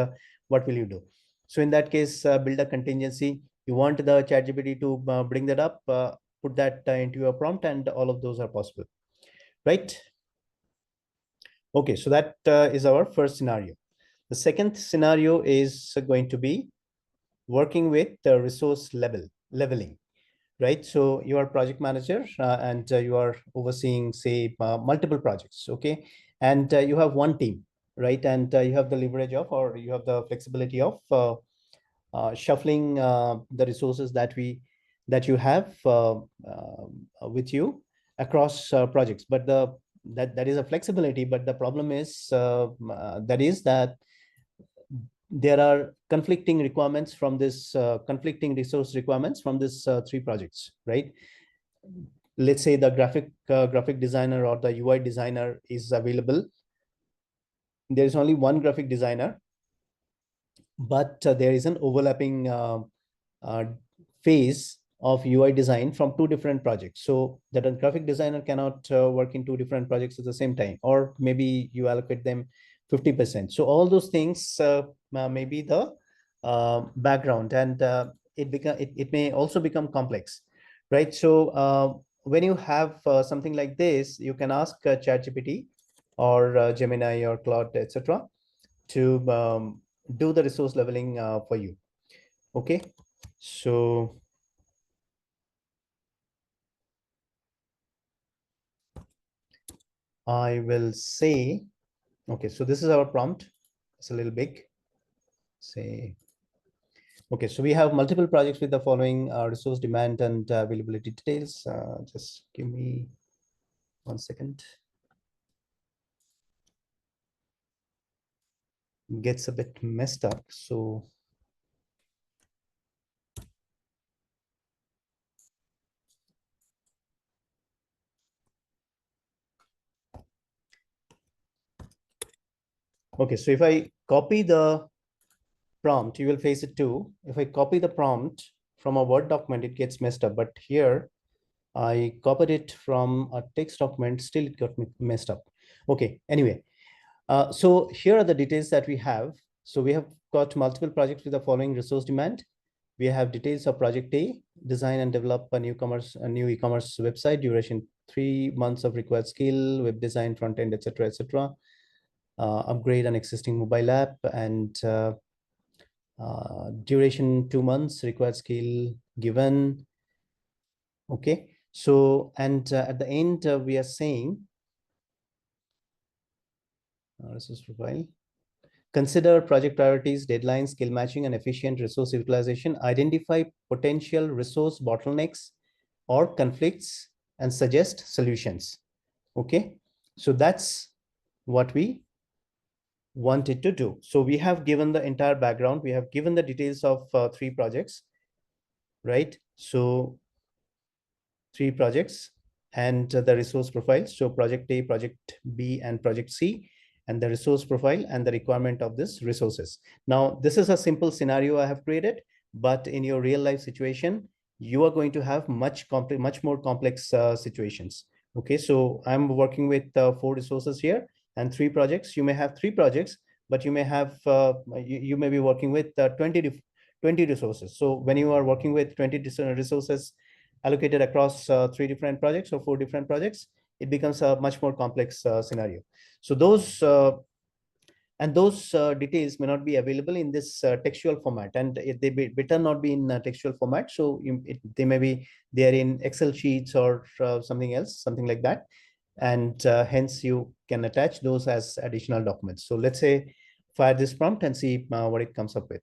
what will you do? So in that case, build a contingency. You want the ChatGPT to bring that up, put that into your prompt, and all of those are possible, right? Okay, so that is our first scenario. The second scenario is going to be working with the resource leveling, right? So you are project manager, and you are overseeing, say, multiple projects, okay? And you have one team, right? And you have the leverage of, or you have the flexibility of shuffling the resources that you have with you across projects. But that is a flexibility, but the problem is that there are conflicting requirements from this conflicting resource requirements from this 3 projects, right? Let's say the graphic designer or the UI designer is available. There is only one graphic designer, but there is an overlapping uh, phase of UI design from 2 different projects, so that a graphic designer cannot work in 2 different projects at the same time, or maybe you allocate them 50%. So all those things may be the background, and it may also become complex, right? So when you have something like this, you can ask ChatGPT or Gemini or Claude, etc., to do the resource leveling for you. Okay, so I will say, okay, so this is our prompt. It's a little big. Say, okay, so we have multiple projects with the following resource demand and availability details. Just give me 1 second. Gets a bit messed up, so okay, so if I copy the prompt, you will face it too. If I copy the prompt from a Word document, it gets messed up. But here, I copied it from a text document, still it got messed up. Okay, anyway, so here are the details that we have. So we have got multiple projects with the following resource demand. We have details of project A, design and develop a new e-commerce website, duration 3 months of required skill, web design, front end, etc., etc. Upgrade an existing mobile app, and duration 2 months, required skill given. Okay, so and at the end we are saying resource profile. Consider project priorities, deadlines, skill matching, and efficient resource utilization. Identify potential resource bottlenecks or conflicts and suggest solutions. Okay, so that's what we wanted to do. So we have given the entire background. We have given the details of 3 projects, right? So 3 projects and the resource profile. So project A, project B, and project C, and the resource profile and the requirement of this resources. Now, this is a simple scenario I have created, but in your real life situation, you are going to have much more complex situations. Okay, so I'm working with 4 resources here, and 3 projects. You may have 3 projects, but you may have you may be working with 20 resources. So when you are working with 20 resources allocated across 3 different projects or 4 different projects, it becomes a much more complex scenario. So those details may not be available in this textual format, and they better not be in textual format. So they may be there in Excel sheets or something else, something like that. And hence you can attach those as additional documents. So let's say fire this prompt and see what it comes up with.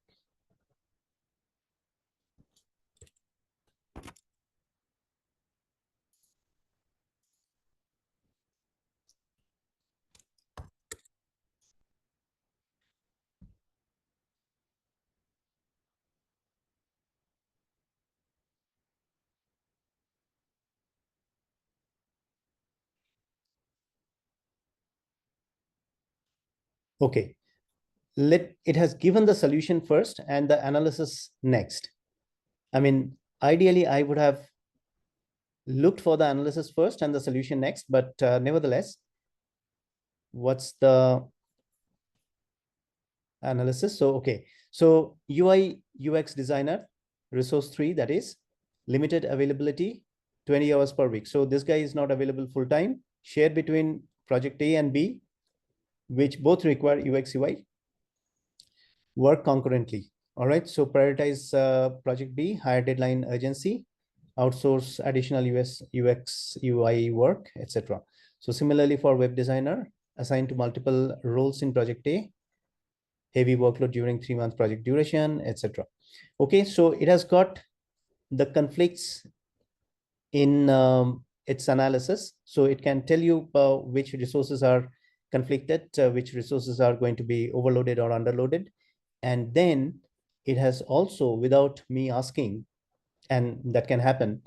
Okay, it has given the solution first and the analysis next. I mean, ideally, I would have looked for the analysis first and the solution next, but nevertheless, what's the analysis? So, okay, so UI UX designer, resource 3, that is limited availability, 20 hours per week. So this guy is not available full time, shared between project A and B, which both require UX UI, work concurrently. All right, so prioritize project B, higher deadline urgency, outsource additional UX UI work, etc. So similarly for web designer, assigned to multiple roles in project A, heavy workload during 3-month project duration, etc. Okay, so it has got the conflicts in its analysis. So it can tell you which resources are conflicted, which resources are going to be overloaded or underloaded. And then it has also, without me asking, and that can happen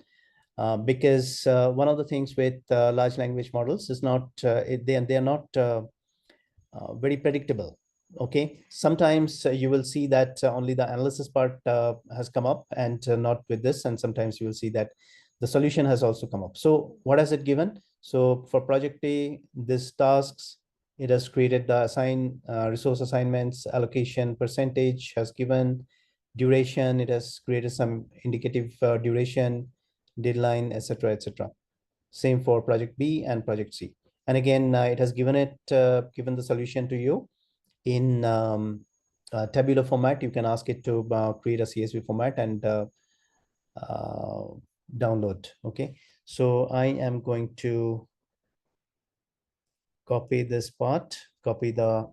because one of the things with large language models is not, they are not very predictable. Okay, sometimes you will see that only the analysis part has come up and not with this, and sometimes you will see that the solution has also come up. So what has it given? So for project A, this tasks, it has created the resource assignments, allocation percentage has given, duration, it has created some indicative duration, deadline, etc., etc. Same for project B and project C. And again, it has given given the solution to you in tabular format. You can ask it to create a CSV format and download. Okay, so I am going to copy this part, copy the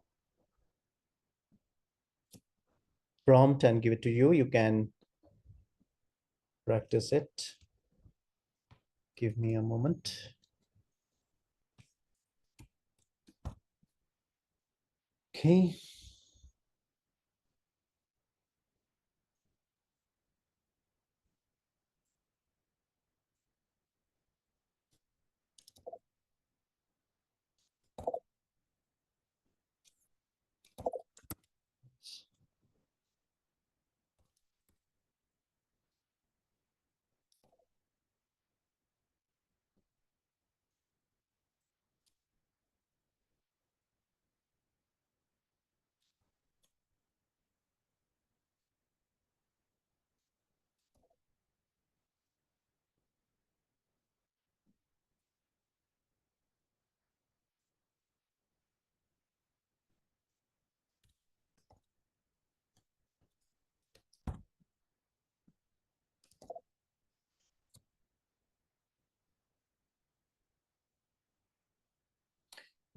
prompt and give it to you. You can practice it. Give me a moment. Okay.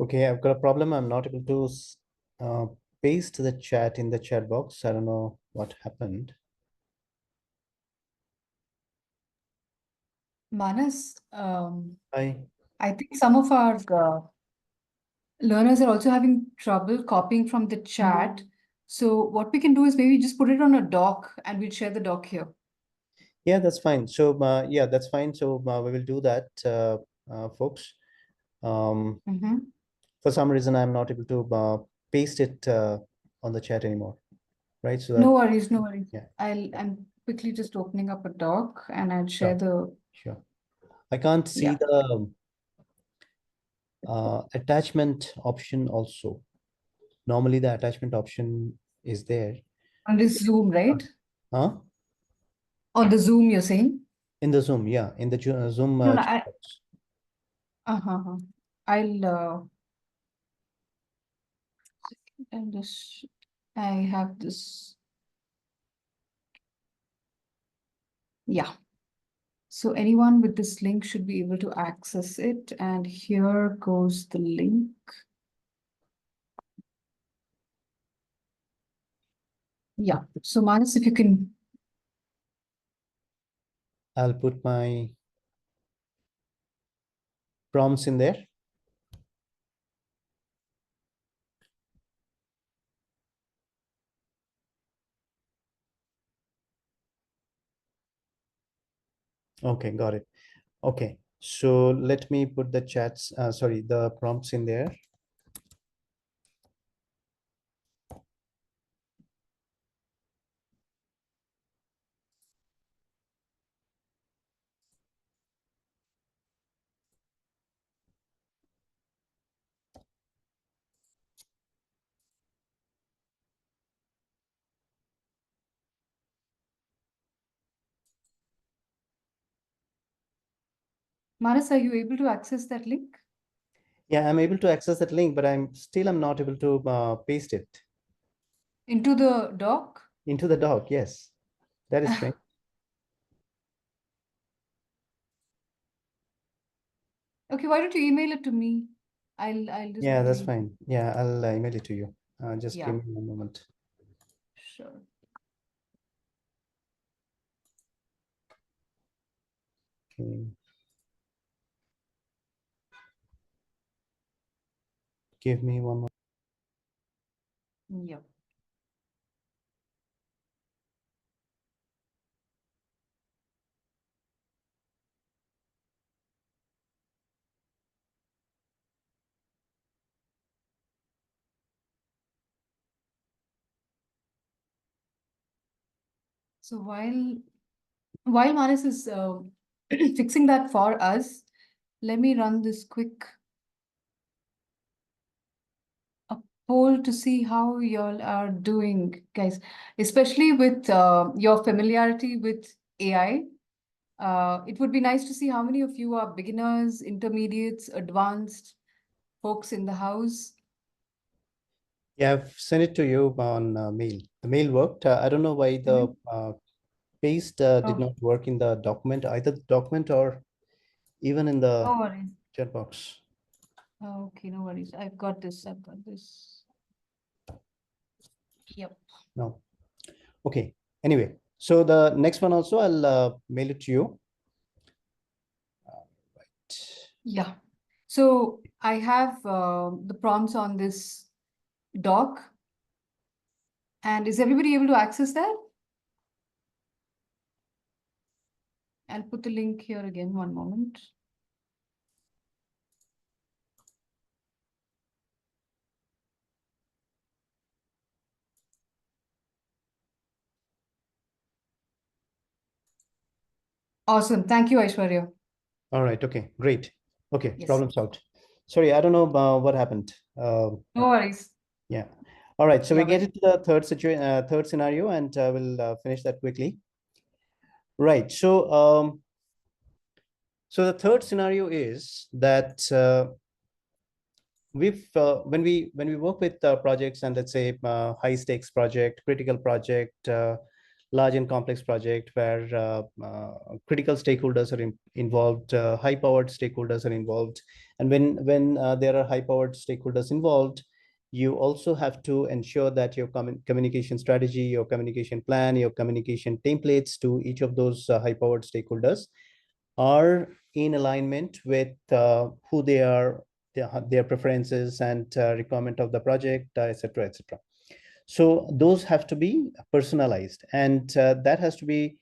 Okay, I've got a problem. I'm not able to uh, paste the chat in the chat box. I don't know what happened. Manas, I I think some of our learners are also having trouble copying from the chat. So what we can do is maybe just put it on a doc and we'll share the doc here. Yeah, that's fine. So yeah, that's fine. So we will do that, folks. For some reason, I'm not able to paste it on the chat anymore, right? So No that, worries, no worries. yeah, I'm quickly just opening up a doc and I'll share sure, the, sure. I can't see yeah. the attachment option also. Normally the attachment option is there. On this Zoom, right? Huh? On the Zoom, you're saying? In the Zoom, yeah, in the Zoom No, no, chat I, box. uh-huh. And this, I have this. Yeah. So anyone with this link should be able to access it. And here goes the link. Yeah. So Manas, if you can. I'll put my prompts in there. Okay, got it. Okay, so let me put the chats, sorry, the prompts in there. Manas, are you able to access that link? Yeah, I'm able to access that link, but I'm not able to paste it Into the doc? into the doc. Yes, that is strange. Okay, why don't you email it to me? I'll just Yeah, that's bring. fine. Yeah, I'll email it to you. Just Yeah, give me one moment. sure. Okay. Give me one more. Yeah. So while Manas is fixing that for us, let me run this quick poll to see how y'all are doing, guys, especially with your familiarity with AI. It would be nice to see how many of you are beginners, intermediates, advanced folks in the house. Yeah, I've sent it to you on mail. The mail worked. I don't know why the paste did Oh, not work in the document, either the document or even in the no worries. chat box. Okay, no worries. I've got this. I've got this. Yep. No. Okay. Anyway, so the next one also I'll mail it to you. Right. Yeah. So I have the prompts on this doc. And is everybody able to access that? I'll put the link here again, one moment. Awesome. Thank you, Aishwarya. All right. Okay. Great. Okay. Yes. Problem solved. Sorry, I don't know what happened. No worries. Yeah. All right. So we Yeah, get well, into the third scenario, and we'll finish that quickly. Right. So the third scenario is that when we work with projects, and let's say high stakes project, critical project, large and complex project where critical stakeholders are involved, high powered stakeholders are involved, and when there are high powered stakeholders involved, you also have to ensure that your communication strategy, your communication plan, your communication templates to each of those high powered stakeholders are in alignment with who they are, their preferences and requirement of the project, etc., etc. So those have to be personalized, and that has to be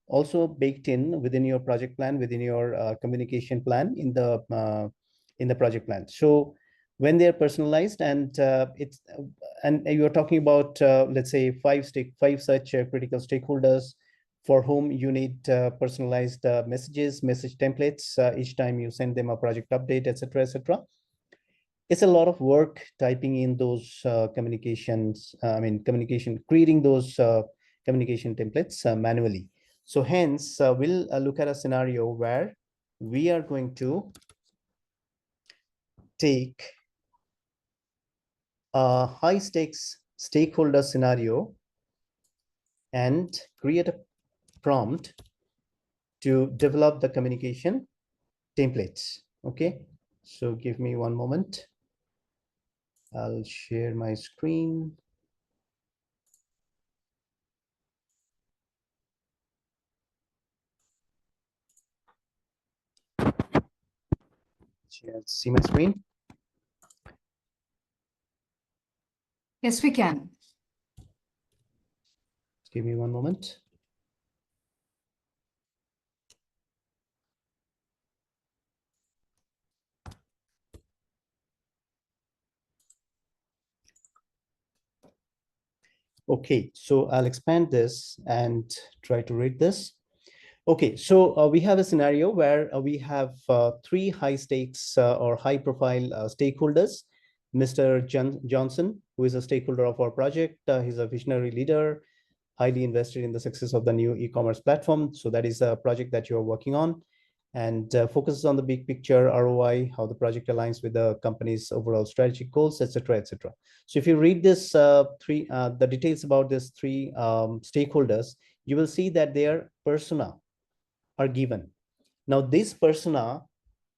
also baked in within your project plan, within your communication plan in the project plan. So when they are personalized, and and you're talking about let's say five such critical stakeholders for whom you need personalized message templates each time you send them a project update, etc., etc. it's a lot of work typing in those creating those communication templates manually. So hence, we'll look at a scenario where we are going to take a high stakes stakeholder scenario and create a prompt to develop the communication templates. Okay, so give me one moment. I'll share my screen. See my screen? Yes, we can. Give me one moment. Okay, so I'll expand this and try to read this. Okay, so we have a scenario where we have three high stakes or high profile stakeholders. Mr. Johnson, who is a stakeholder of our project, he's a visionary leader, highly invested in the success of the new e-commerce platform. So that is a project that you're working on, and focuses on the big picture, ROI, how the project aligns with the company's overall strategic goals, etc., etc. So if you read this the details about these three stakeholders, you will see that their persona are given. Now, these persona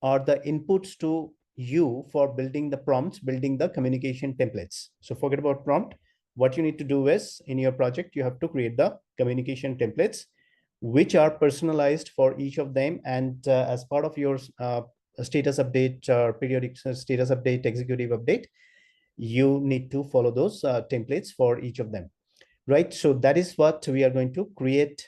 are the inputs to you for building the prompts, building the communication templates. So forget about prompt. What you need to do is, in your project, you have to create the communication templates, which are personalized for each of them. And as part of your status update or periodic status update, executive update, you need to follow those templates for each of them, right? So that is what we are going to create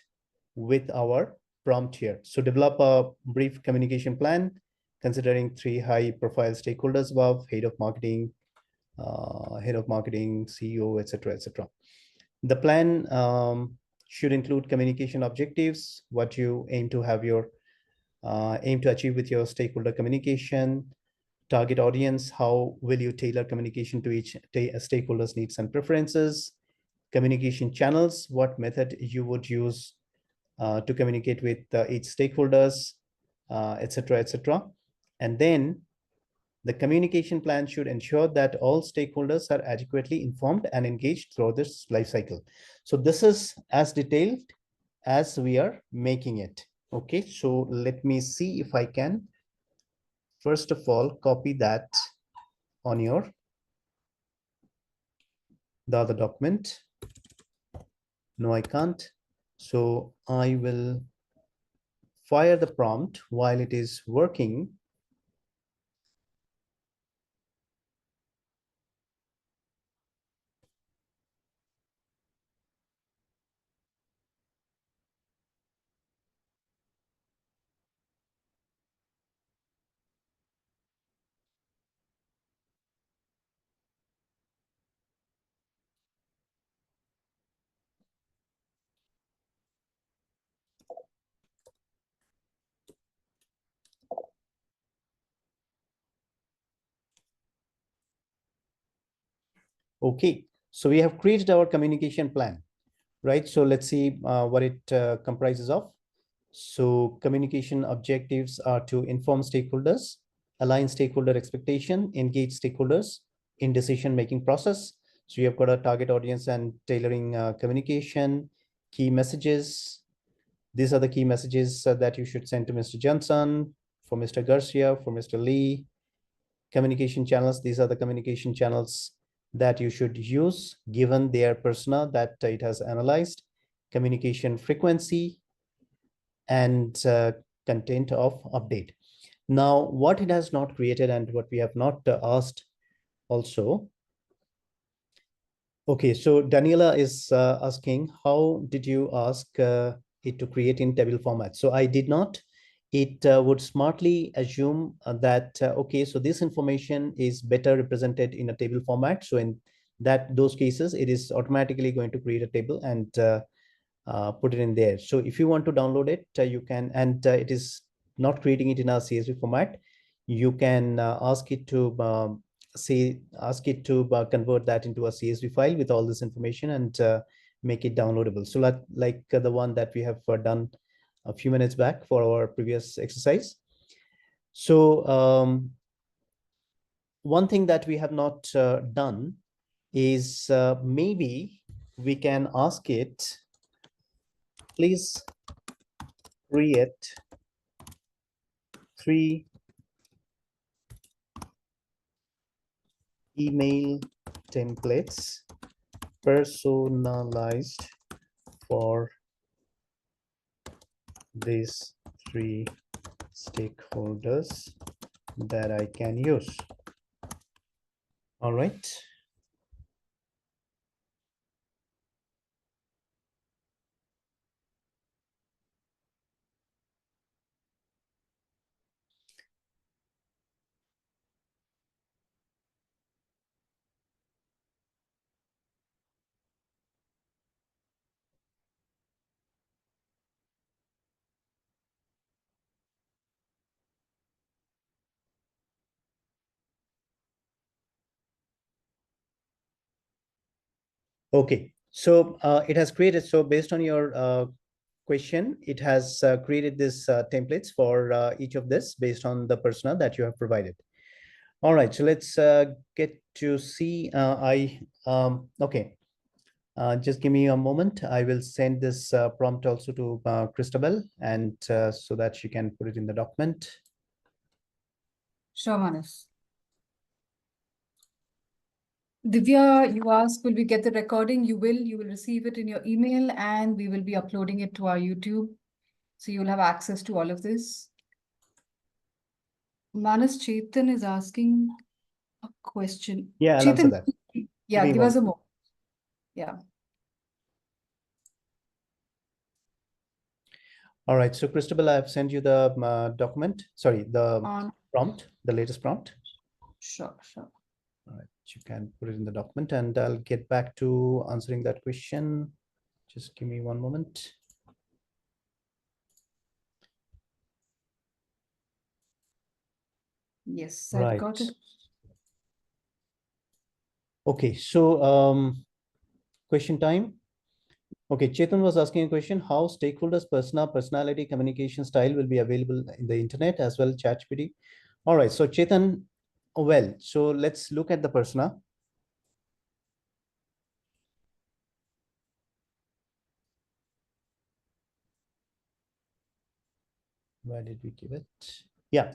with our prompt here. So develop a brief communication plan considering three high profile stakeholders above: head of marketing, CEO, etc., etc. The plan should include communication objectives, what you aim to have your aim to achieve with your stakeholder communication, target audience, how will you tailor communication to each stakeholder's needs and preferences, communication channels, what method you would use to communicate with each stakeholders, etc., etc. And then the communication plan should ensure that all stakeholders are adequately informed and engaged throughout this life cycle. So this is as detailed as we are making it. Okay, so let me see if I can, first of all, copy that on the other document. No, I can't. So I will fire the prompt while it is working. Okay, so we have created our communication plan, right? So let's see what it comprises of. So communication objectives are to inform stakeholders, align stakeholder expectation, engage stakeholders in decision-making process. So you have got a target audience and tailoring communication, key messages. These are the key messages that you should send to Mr. Johnson, for Mr. Garcia, for Mr. Lee. Communication channels, these are the communication channels that you should use given their persona that it has analyzed. Communication frequency and content of update. Now, what it has not created and what we have not asked also. Okay, so Daniela is asking, how did you ask it to create in table format? So I did not. It would smartly assume that, okay, so this information is better represented in a table format. So in those cases, it is automatically going to create a table and put it in there. So if you want to download it, you can, and it is not creating it in a CSV format. You can ask it to ask it to convert that into a CSV file with all this information and make it downloadable. So like the one that we have done a few minutes back for our previous exercise. So one thing that we have not done is maybe we can ask it, please create 3 email templates personalized for these 3 stakeholders that I can use. All right. Okay, so it has created, so based on your question, it has created this templates for each of this based on the persona that you have provided. All right, so let's get to see, okay. Just give me a moment. I will send this prompt also to Christabel, and so that she can put it in the document. Sure, Manas. Divya, you asked, will we get the recording? You will receive it in your email, and we will be uploading it to our YouTube. So you'll have access to all of this. Manas, Chetan is asking a question. Yeah, I'll answer Chetan, that. yeah, give us a moment. Yeah. All right, so Christabel, I have sent you the document. Sorry, the prompt, the latest prompt. Sure, sure. All right, you can put it in the document, and I'll get back to answering that question. Just give me one moment. Yes, Right. I've got it. Okay, so question time. Okay, Chetan was asking a question, how stakeholders' personality, communication style will be available in the internet as well, ChatGPT. All right, so Chetan, well, so let's look at the persona. Where did we give it? Yeah,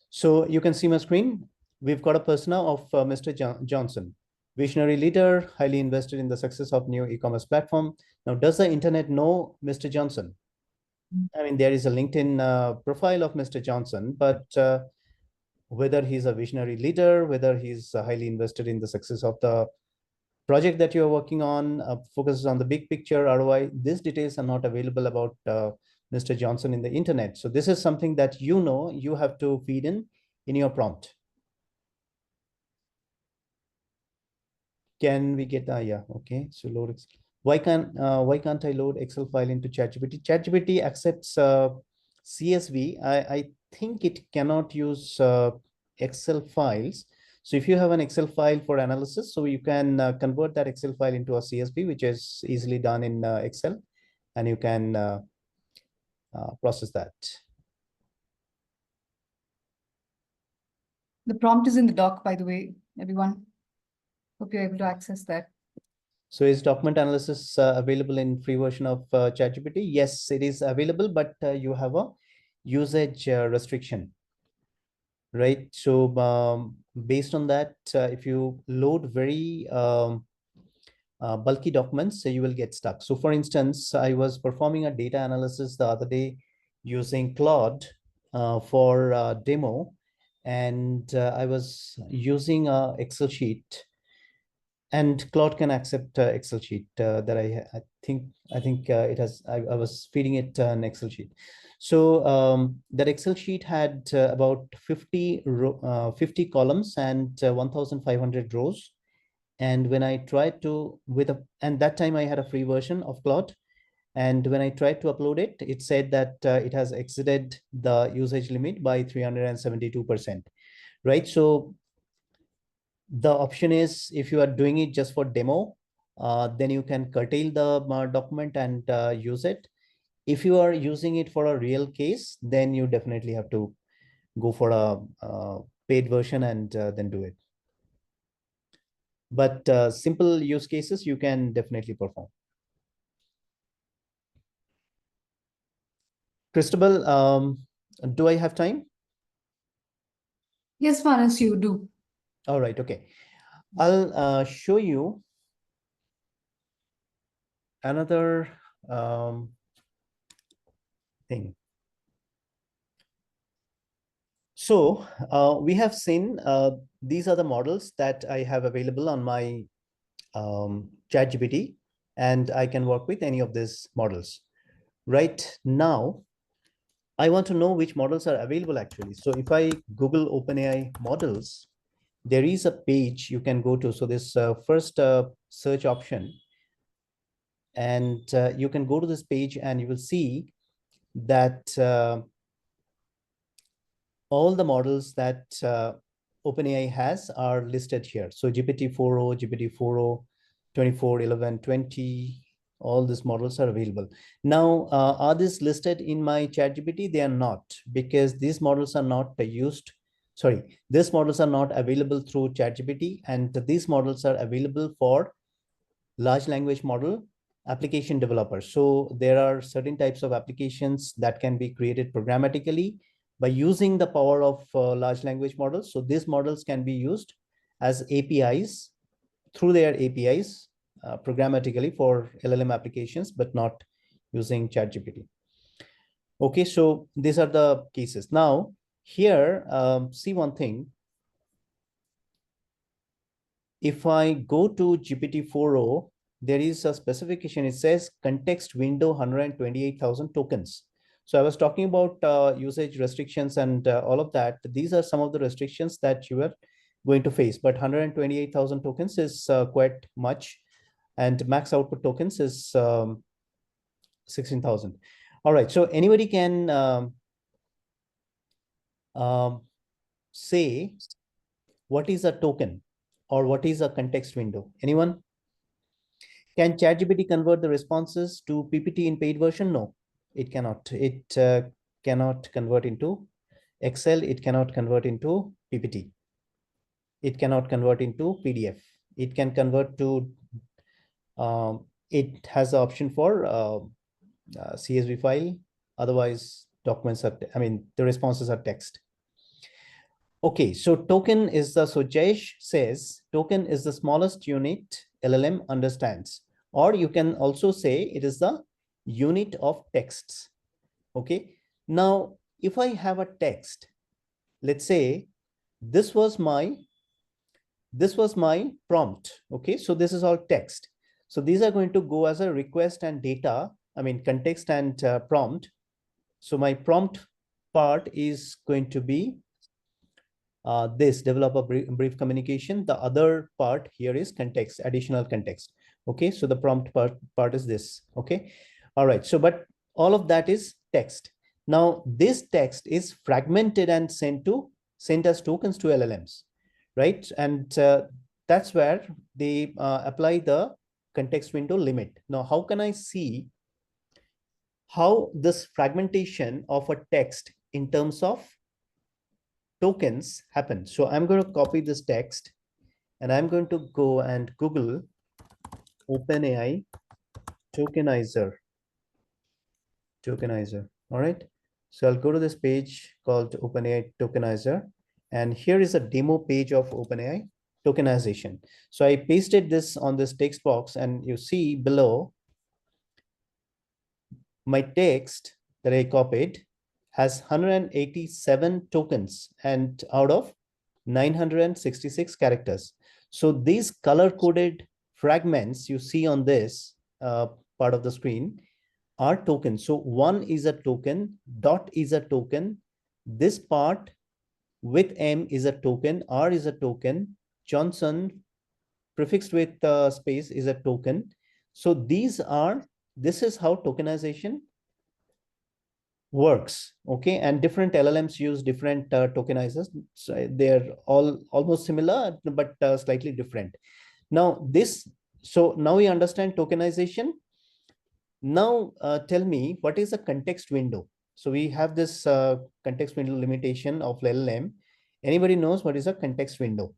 so you can see my screen. We've got a persona of Mr. Johnson, visionary leader, highly invested in the success of new e-commerce platform. Now, does the internet know Mr. Johnson? I mean, there is a LinkedIn profile of Mr. Johnson, but whether he's a visionary leader, whether he's highly invested in the success of the project that you're working on, focuses on the big picture ROI, these details are not available about Mr. Johnson in the internet. So this is something that you have to feed in your prompt. Can we get, yeah, okay, so load, why can't I load Excel file into ChatGPT? ChatGPT accepts CSV. I think it cannot use Excel files. So if you have an Excel file for analysis, so you can convert that Excel file into a CSV, which is easily done in Excel, and you can process that. The prompt is in the doc, by the way, everyone. Hope you're able to access that. So is document analysis available in free version of ChatGPT? Yes, it is available, but you have a usage restriction, right? So based on that, if you load very bulky documents, so you will get stuck. So for instance, I was performing a data analysis the other day using Claude for demo, and I was using a Excel sheet, and Claude can accept Excel sheet that I think it has. I was feeding it an Excel sheet. So that Excel sheet had about 50 columns and 1,500 rows. And when I tried to and that time I had a free version of Claude. And when I tried to upload it, it said that it has exceeded the usage limit by 372%, right? So The option is, if you are doing it just for demo, then you can curtail the document and use it. If you are using it for a real case, then you definitely have to go for a paid version and then do it. But simple use cases, you can definitely perform. Christabel, do I have time? Yes, Manas, you do. All right, okay. I'll show you another thing. So we have seen these are the models that I have available on my ChatGPT, and I can work with any of these models. Right now, I want to know which models are available actually. So if I Google OpenAI models, there is a page you can go to. So this first search option, and you can go to this page and you will see that all the models that OpenAI has are listed here. So GPT-4o, GPT-4o, 24, 11, 20, all these models are available. Now, are these listed in my ChatGPT? They are not, because these models are not used. Sorry, these models are not available through ChatGPT, and these models are available for large language model application developers. So there are certain types of applications that can be created programmatically by using the power of large language models. So these models can be used as APIs through their APIs programmatically for LLM applications, but not using ChatGPT. Okay, so these are the cases. Now, here, see one thing. If I go to GPT-4o, there is a specification. It says context window 128,000 tokens. So I was talking about usage restrictions and all of that. These are some of the restrictions that you are going to face, but 128,000 tokens is quite much, and max output tokens is 16,000. All right, so anybody can say what is a token or what is a context window? Anyone? Can ChatGPT convert the responses to PPT in paid version? No, it cannot. It cannot convert into Excel. It cannot convert into PPT. It cannot convert into PDF. It can convert to, it has the option for CSV file. Otherwise, documents are, the responses are text. Okay, so token is so Jayesh says token is the smallest unit LLM understands, or you can also say it is the unit of texts. Okay, now if I have a text, let's say this was my prompt. Okay, so this is all text. So these are going to go as a request and data, context and prompt. So my prompt part is going to be this develop a brief communication. The other part here is context, additional context. Okay, so the prompt part is this. Okay, all right. So, but all of that is text. Now, this text is fragmented and sent as tokens to LLMs, right? And that's where they apply the context window limit. Now, how can I see how this fragmentation of a text in terms of tokens happen? So I'm going to copy this text and I'm going to go and Google OpenAI tokenizer. All right. So I'll go to this page called OpenAI tokenizer. And here is a demo page of OpenAI tokenization. So I pasted this on this text box, and you see below my text that I copied has 187 tokens and out of 966 characters. So these color-coded fragments you see on this part of the screen are tokens. So one is a token, dot is a token, this part with M is a token, R is a token, Johnson prefixed with space is a token. So this is how tokenization works. Okay, and different LLMs use different tokenizers. So they're all almost similar, but slightly different. Now so now we understand tokenization. Now tell me, what is a context window? So we have this context window limitation of LLM. Anybody knows what is a context window?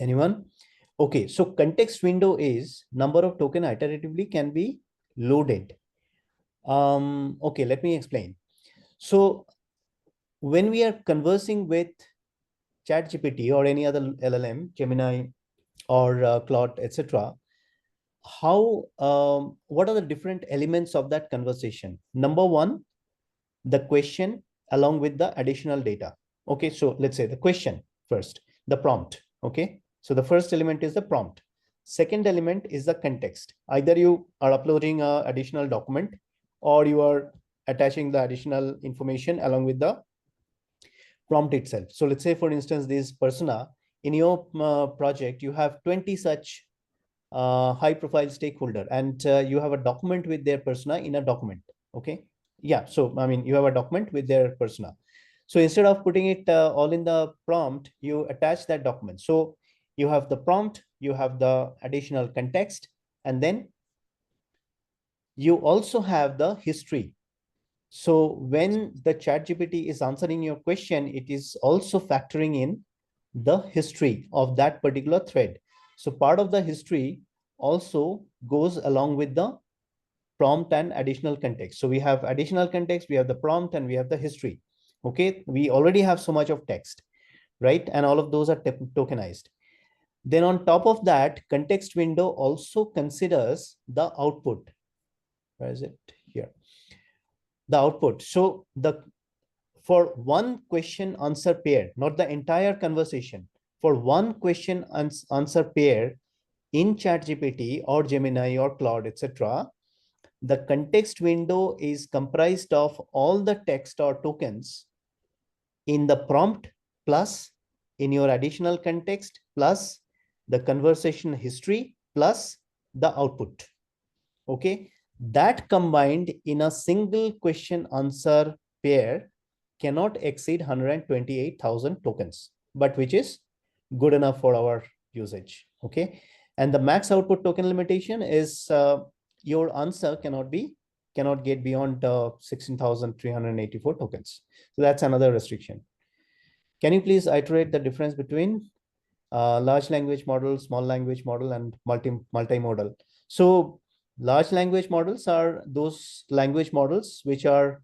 Anyone? Okay, so context window is number of token iteratively can be loaded. Okay, let me explain. So when we are conversing with ChatGPT or any other LLM, Gemini or Claude, etc., what are the different elements of that conversation? Number one, the question along with the additional data. Okay, so let's say the question first, the prompt. Okay, so the first element is the prompt. Second element is the context. Either you are uploading a additional document or you are attaching the additional information along with the prompt itself. So let's say, for instance, this persona in your project, you have 20 such high profile stakeholder, and you have a document with their persona in a document. Okay. Yeah. So, I mean, you have a document with their persona. So instead of putting it all in the prompt, you attach that document. So you have the prompt, you have the additional context, and then you also have the history. So when the ChatGPT is answering your question, it is also factoring in the history of that particular thread. So part of the history also goes along with the prompt and additional context. So we have additional context, we have the prompt, and we have the history. Okay, we already have so much of text, right? And all of those are tokenized. Then on top of that, context window also considers the output. Where is it? Here. The output. So for one question answer pair, not the entire conversation, for one question answer pair in ChatGPT or Gemini or Claude, etc., the context window is comprised of all the text or tokens in the prompt plus in your additional context plus the conversation history plus the output. Okay, that combined in a single question answer pair cannot exceed 128,000 tokens, but which is good enough for our usage. Okay, and the max output token limitation is your answer cannot get beyond 16,384 tokens. So that's another restriction. Can you please iterate the difference between large language model, small language model, and multimodal? So large language models are those language models which are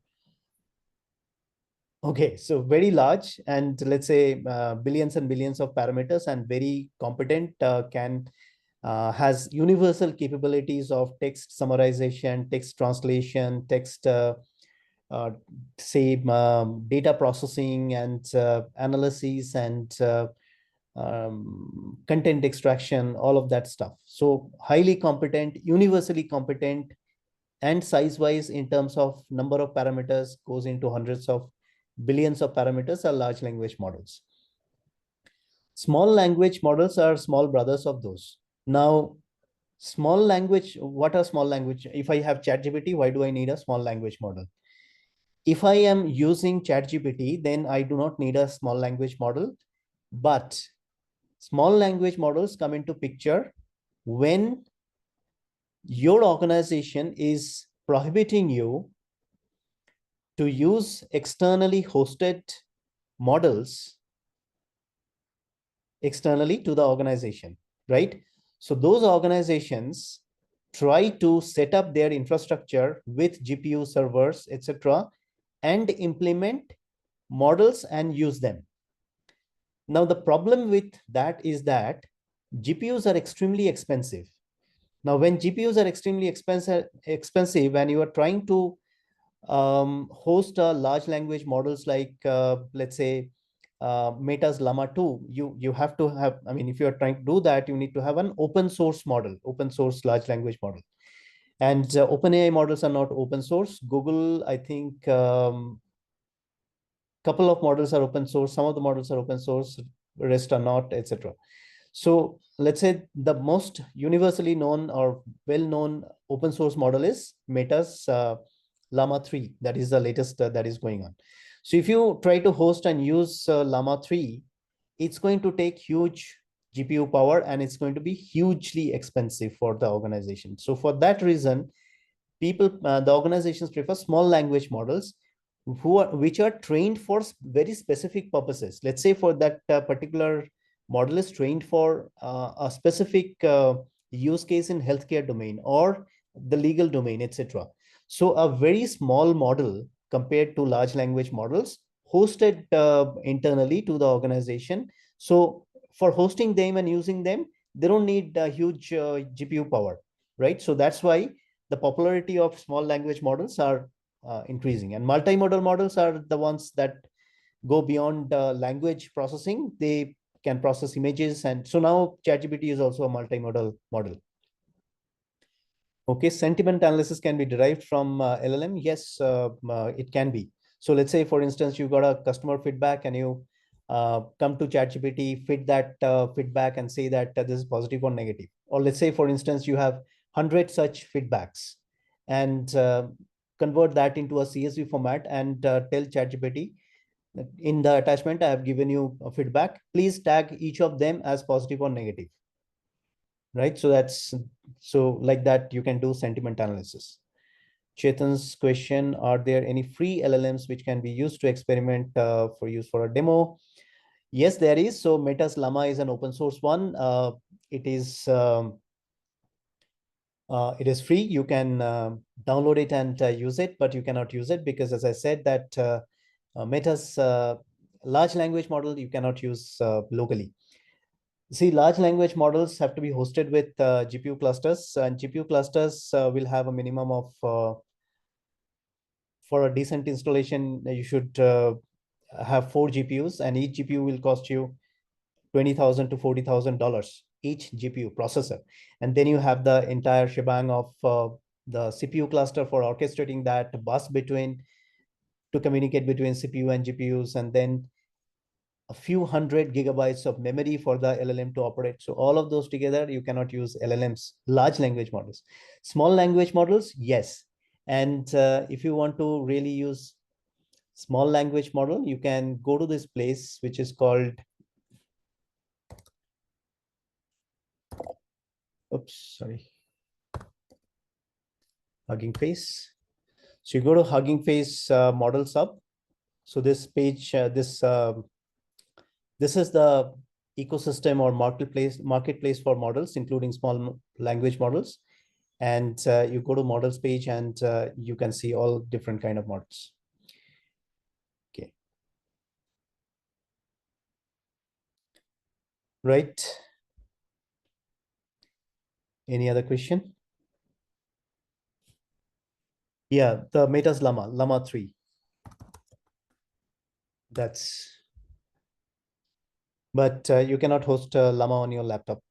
okay, so very large, and let's say billions and billions of parameters, and very competent, has universal capabilities of text summarization, text translation, text say data processing and analysis and content extraction, all of that stuff. So highly competent, universally competent, and size-wise in terms of number of parameters goes into hundreds of billions of parameters are large language models. Small language models are small brothers of those. Now, small language, what are small language? If I have ChatGPT, why do I need a small language model? If I am using ChatGPT, then I do not need a small language model, but small language models come into picture when your organization is prohibiting you to use externally hosted models externally to the organization, right? So those organizations try to set up their infrastructure with GPU servers, etc., and implement models and use them. Now, the problem with that is that GPUs are extremely expensive. Now, when GPUs are extremely expensive, and you are trying to host a large language models like, let's say, Meta's Llama 2, you have to have, I mean, if you are trying to do that, you need to have an open source model, open source large language model. And OpenAI models are not open source. Google, I think, couple of models are open source, some of the models are open source, rest are not, etc. So let's say the most universally known or well-known open source model is Meta's Llama 3. That is the latest that is going on. So if you try to host and use Llama 3, it's going to take huge GPU power and it's going to be hugely expensive for the organization. So for that reason, the organizations prefer small language models which are trained for very specific purposes. Let's say for that particular model is trained for a specific use case in healthcare domain or the legal domain, etc. So a very small model compared to large language models hosted internally to the organization. So for hosting them and using them, they don't need a huge GPU power, right? So that's why the popularity of small language models are increasing, and multimodal models are the ones that go beyond language processing. They can process images, and so now ChatGPT is also a multimodal model. Okay, sentiment analysis can be derived from LLM. Yes, it can be. So let's say, for instance, you got a customer feedback and you come to ChatGPT, fit that feedback and say that this is positive or negative. Or let's say, for instance, you have 100 such feedbacks and convert that into a CSV format and tell ChatGPT, in the attachment, I have given you a feedback. Please tag each of them as positive or negative. Right? So like that, you can do sentiment analysis. Chetan's question, are there any free LLMs which can be used to experiment for use for a demo? Yes, there is. So Meta's Llama is an open source one. It is free. You can download it and use it, but you cannot use it because, as I said, that Meta's large language model you cannot use locally. See, large language models have to be hosted with GPU clusters, and GPU clusters will have a minimum of, for a decent installation, you should have 4 GPUs, and each GPU will cost you $20,000 to $40,000 each GPU processor. And then you have the entire shebang of the CPU cluster for orchestrating that bus to communicate between CPU and GPUs, and then a few hundred gigabytes of memory for the LLM to operate. So all of those together, you cannot use LLMs, large language models. Small language models, yes. And if you want to really use small language model, you can go to this place, which is called, oops, sorry, Hugging Face. So you go to Hugging Face Models Hub. So this page, this is the ecosystem or marketplace for models, including small language models. And you go to models page and you can see all different kind of models. Okay. Right. Any other question? Yeah, the Meta's Llama 3. But you cannot host Llama on your laptop.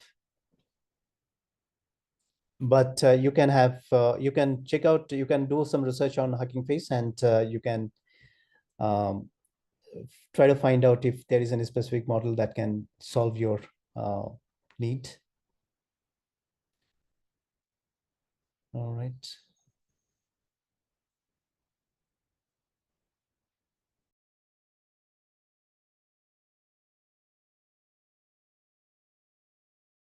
But you can have, you can check out, you can do some research on Hugging Face, and you can try to find out if there is any specific model that can solve your need. All right.